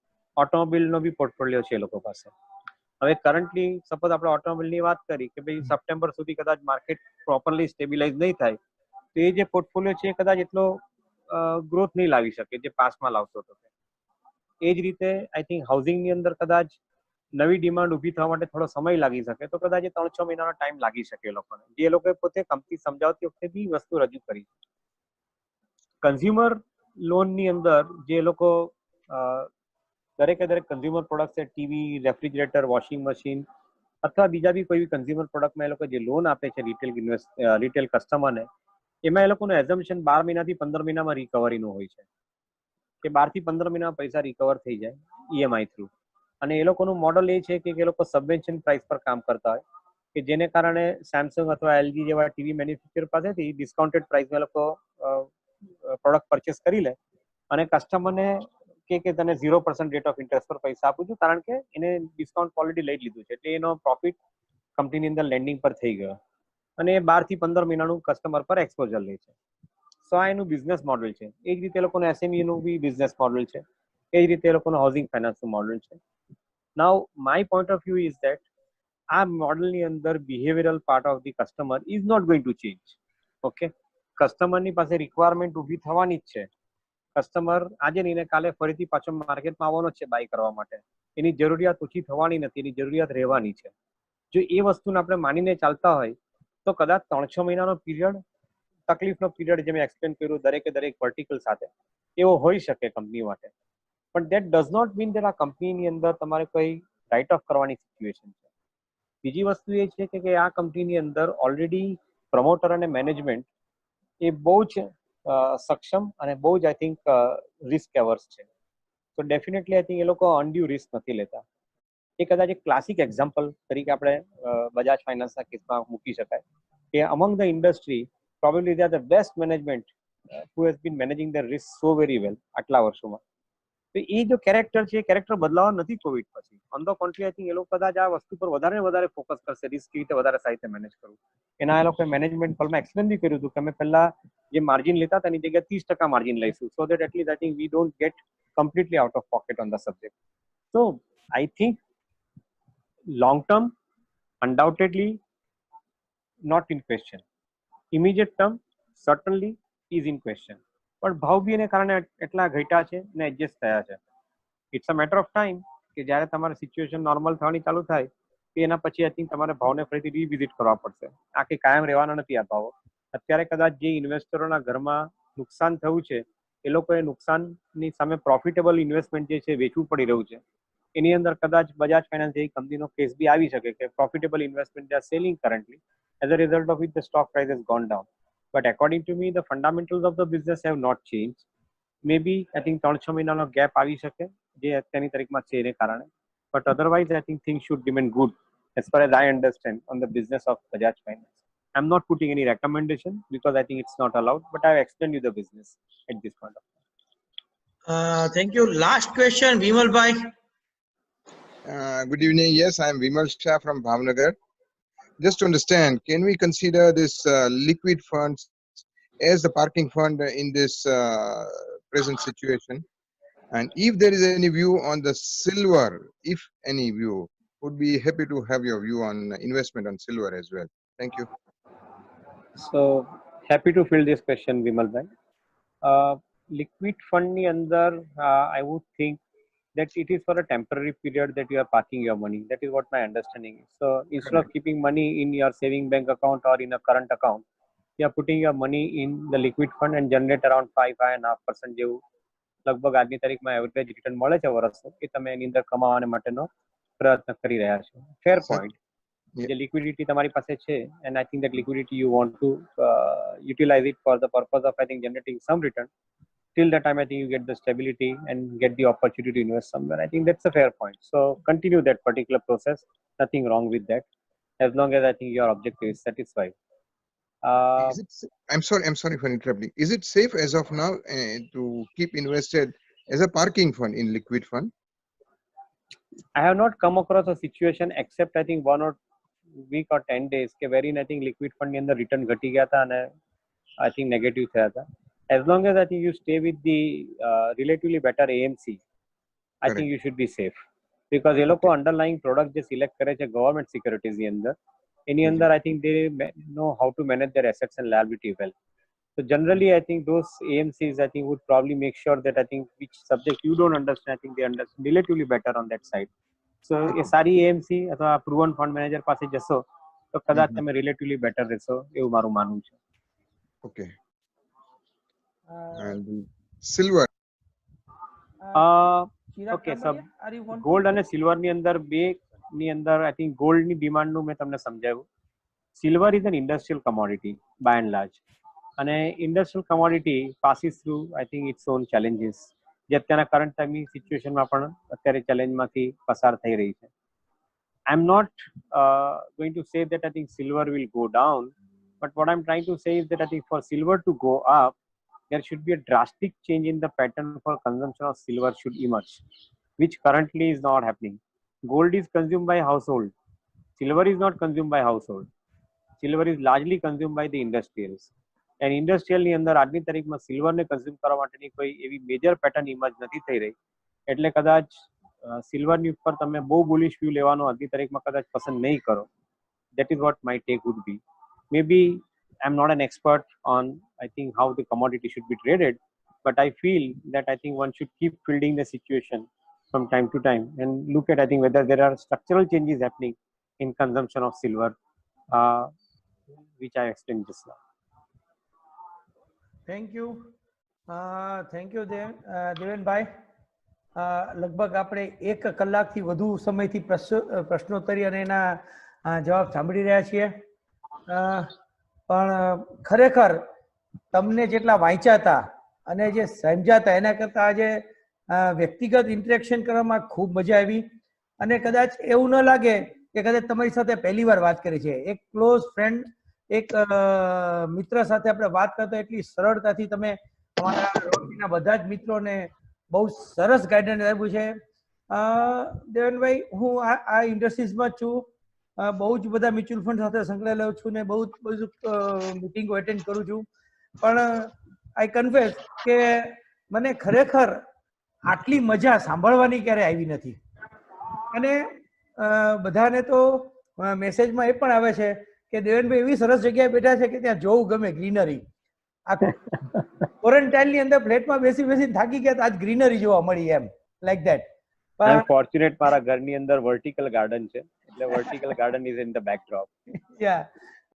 ઓટોમોબાઈલનો બી પોર્ટફોલિયો છે એ લોકો પાસે. હવે કરન્ટલી સપોઝ આપણે ઓટોમોબાઈલની વાત કરી કે ભાઈ સપ્ટેમ્બર સુધી કદાચ માર્કેટ પ્રોપરલી સ્ટેબિલાઇઝ નહીં થાય તો એ જે પોર્ટફોલિયો છે એ કદાચ એટલો ગ્રોથ નહીં લાવી શકે જે પાસ્ટમાં લાવતો હતો. એ જ રીતે આઈ થિંક હાઉસિંગની અંદર કદાચ નવી ડિમાન્ડ ઊભી થવા માટે થોડો સમય લાગી શકે તો કદાચ એ 3-6 મહિનાનો ટાઈમ લાગી શકે એ લોકોને, જે એ લોકોએ પોતે કંપની સમજાવતી વખતે બી વસ્તુ રજૂ કરી. કન્ઝ્યુમર લોનની અંદર જે લોકો દરેકે દરેક કન્ઝ્યુમર પ્રોડક્ટ છે, ટીવી, રેફ્રિજરેટર, વોશિંગ મશીન અથવા બીજા બી કોઈ કન્ઝ્યુમર પ્રોડક્ટમાં એ લોકો જે લોન આપે છે રિટેલ કસ્ટમરને, એમાં એ લોકોનું એઝમ્પશન 12 મહિનાથી 15 મહિનામાં રિકવરીનું હોય છે કે 12 થી 15 મહિનામાં પૈસા રિકવર થઈ જાય ઈએમઆઈ થ્રુ. અને એ લોકોનું મોડલ એ છે કે એ લોકો સબવેન્શન પ્રાઇસ પર કામ કરતા હોય કે જેને કારણે સેમસંગ અથવા એલજી જેવા ટીવી મેન્યુફેક્ચર પાસેથી ડિસ્કાઉન્ટેડ પ્રાઇસમાં લોકો પ્રોડક્ટ પરચેસ કરી લે અને કસ્ટમરને કે તને 0% રેટ ઓફ ઇન્ટરેસ્ટ પર પૈસા આપું છું કારણ કે એને ડિસ્કાઉન્ટ ઓલરેડી લઈ લીધું છે એટલે એનો પ્રોફિટ કંપનીની અંદર લેન્ડિંગ પર થઈ ગયો અને 12 થી 15 મહિનાનું કસ્ટમર પર એક્સપોઝર લે છે. સો આ એનું બિઝનેસ મોડલ છે. એ જ રીતે એ લોકોનું એસએમઈ નું બી બિઝનેસ મોડલ છે, એ જ રીતે એ લોકોનું હાઉસિંગ ફાઇનાન્સનું મોડલ છે. Now my point of view is that આ મોડલની અંદર behavioural part of the customer is not going to change. Okay, કસ્ટમરની પાસે રિક્વાયરમેન્ટ ઊભી થવાની જ છે. કસ્ટમર આજે નહીં ને કાલે ફરીથી પાછો માર્કેટમાં આવવાનો છે બાય કરવા માટે. એની જરૂરિયાત ઓછી થવાની નથી, એની જરૂરિયાત રહેવાની છે. જો એ વસ્તુને આપણે માનીને ચાલતા હોય તો કદાચ 3-6 મહિનાનો પીરિયડ, તકલીફનો પીરિયડ જે મેં એક્સપ્લેન કર્યું દરેકે દરેક વર્ટિકલ સાથે, એવો હોઈ શકે કંપની માટે. પણ that does not mean that આ કંપનીની અંદર તમારે કોઈ રાઇટ ઓફ કરવાની સિચ્યુએશન છે. બીજી વસ્તુ એ છે કે આ કંપનીની અંદર ઓલરેડી પ્રમોટર અને મેનેજમેન્ટ એ બહુ જ સક્ષમ અને બહુ જ આઈ થિંક રિસ્ક એવર્સ છે. તો ડેફિનેટલી આઈ થિંક એ લોકો અનડ્યુ રિસ્ક નથી લેતા. એ કદાચ એક ક્લાસિક એક્ઝામ્પલ તરીકે આપણે બજાજ ફાઇનાન્સના કેસમાં મૂકી શકાય કે અમંગ the industry probably they are the best management who has been managing the risk so very well આટલા વર્ષોમાં. તો એ જો કેરેક્ટર છે એ કેરેક્ટર બદલાવા નથી કોવિડ પછી. On the contrary I think એ લોકો કદાચ આ વસ્તુ પર વધારે ને વધારે ફોકસ કરશે, રિસ્ક કેવી રીતે વધારે સારી રીતે મેનેજ કરવું. એના એ લોકોએ મેનેજમેન્ટ કોલમાં એક્સપ્લેન બી કર્યું હતું કે અમે પહેલા જે માર્જિન લેતા હતા એની જગ્યાએ 30% માર્જિન લઈશું so that at least I think we don't get completely out of pocket on the subject. So I think long term undoubtedly not in question. Immediate term certainly is in question. પણ ભાવ બી એને કારણે એટલા ઘટ્યા છે ને adjust થયા છે. It's a matter of time કે જ્યારે તમારી સિચ્યુએશન નોર્મલ થવાની ચાલુ થાય કે એના પછી આઈ થિંક તમારે ભાવને ફરીથી રીવિઝિટ કરવા પડશે. આ કે કાયમ રહેવાના નથી આ ભાવો. અત્યારે કદાચ જે ઇન્વેસ્ટરોના ઘરમાં નુકસાન થયું છે એ લોકોએ નુકસાનની સામે પ્રોફિટેબલ ઇન્વેસ્ટમેન્ટ જે છે વેચવું પડી રહ્યું છે. એની અંદર કદાચ બજાજ ફાઇનાન્સ જેવી કંપનીનો કેસ બી આવી શકે કે profitable investment they are selling currently as a result of it the stock price has gone down. But according to me the fundamentals of the business have not change. Maybe I think 3-6 મહિનાનો gap આવી શકે જે અત્યારની તારીખમાં છે એને કારણે. But otherwise I think things should remain good as far as I understand on the business of Bajaj Finance. I'm not putting any recommendation because I think it's not allowed, but I've explained you the business at this point of time. Thank you. Last question, Vimal Bhai. Good evening. Yes, I'm Vimal Shah from Bhavnagar. Just to understand, can we consider this liquid funds as the parking fund in this present situation? And if there is any view on the silver, if any view, would be happy to have your view on investment on silver as well. Thank you. So happy to fill this question, Vimal bhai. Liquid fund ni andar I would think that it is for a temporary period that you are parking your money. That is what my understanding is. So instead of keeping money in your saving bank account or in a current account, you are putting your money in the liquid fund and generate around 5.5% જેવું લગભગ આજની તારીખમાં average return મળે છે વર્ષનું, એ તમે એની અંદર કમાવાને માટેનો પ્રયત્ન કરી રહ્યા છો. ફેર પોઈન્ટ. જે લિક્વિડિટી તમારી પાસે છે, and I think that liquidity you want to utilize it for the purpose of I think generating some return. Till the time I think you get the stability and get the opportunity to invest somewhere. I think that's a fair point. So continue that particular process. Nothing wrong with that, as long as I think your objective is satisfied. I'm sorry for interrupting. Is it safe as of now to keep invested as a parking fund in liquid fund? I have not come across a situation except I think 1 or week or 10 days के wherein I think liquid fund ની અંદર return ઘટી ગયા હતા અને I think negative થયા હતા. As long as I think you stay with the relatively better AMC, I think you should be safe. Because એ લોકો underlying product જે select કરે છે government securities ની અંદર, એની અંદર I think they know how to manage their assets and liability well. So generally I think those AMCs I think would probably make sure that I think which subject you don't understand, I think they understand relatively better on that side. So એ સારી AMC અથવા proven fund manager પાસે જશો તો કદાચ તમે relatively better રહેશો એવું મારું માનવું છે. Okay. And silver. Okay, so gold અને silver ની અંદર બે ની અંદર I think gold ની ડિમાન્ડ નું મેં તમને સમજાવ્યું. Silver is an industrial commodity by and large. અને industrial commodity passes through I think its own challenges. જે અત્યારના કરંટ ટાઈમની સિચ્યુએશનમાં પણ અત્યારે ચેલેન્જમાંથી પસાર થઈ રહી છે. I'm not going to say that I think silver will go down, but what I'm trying to say is that I think for silver to go up, there should be a drastic change in the pattern for consumption of silver should emerge, which currently is not happening. Gold is consumed by household. Silver is not consumed by household. Silver is largely consumed by the industrials. And industrial ની અંદર આજની તારીખમાં silver ને consume કરવા માટેની કોઈ એવી major pattern emerge નથી થઈ રહી. એટલે કદાચ સિલ્વરની ઉપર તમે બહુ બુલિશ વ્યૂ લેવાનો આજની તારીખમાં કદાચ પસંદ નહીં કરો. That is what my take would be. Maybe I'm not an expert on I think how the commodity should be traded, but I feel that I think one should keep fielding the situation from time to time and look at I think whether there are structural changes happening in consumption of silver, which I explained just now. Thank you દેવેનભાઈ. લગભગ આપણે 1 કલાકથી વધુ સમયથી પ્રશ્નોત્તરી અને એના જવાબ સાંભળી રહ્યા છીએ. પણ ખરેખર તમને જેટલા વાંચ્યા હતા અને જે સમજ્યા હતા એના કરતાં આજે વ્યક્તિગત ઇન્ટરેક્શન કરવામાં ખૂબ મજા આવી. અને કદાચ એવું ન લાગે કે કદાચ તમારી સાથે પહેલી વાર વાત કરી છે. એક ક્લોઝ ફ્રેન્ડ, એક મિત્ર સાથે આપણે વાત કરતા એટલી સરળતાથી તમે અમારા રોટરીના બધા જ મિત્રોને બહુ સરસ ગાઈડન્સ આપ્યું છે. દેવનભાઈ, હું આ ઇન્ડસ્ટ્રીઝમાં છું, બહુ જ બધા મ્યુચ્યુઅલ ફંડ સાથે સંકળાયેલો છું ને બહુ બધું મિટિંગો એટેન્ડ કરું છું. પણ આઈ કન્ફેસ કે મને ખરેખર આટલી મજા સાંભળવાની ક્યારે આવી નથી. અને બધાને તો મેસેજમાં એ પણ આવે છે કે દેવેનભાઈ એવી સરસ જગ્યાએ બેઠા છે કે ત્યાં જોવું ગમે ગ્રીનરી. આ ક્વોરન્ટાઇનની અંદર ફ્લેટમાં બેસી બેસીને થાકી ગયા, આજ ગ્રીનરી જોવા મળી એમ લાઈક ધેટ. I'm fortunate મારા ઘરની અંદર વર્ટિકલ ગાર્ડન છે, એટલે vertical garden is in the backdrop. Yeah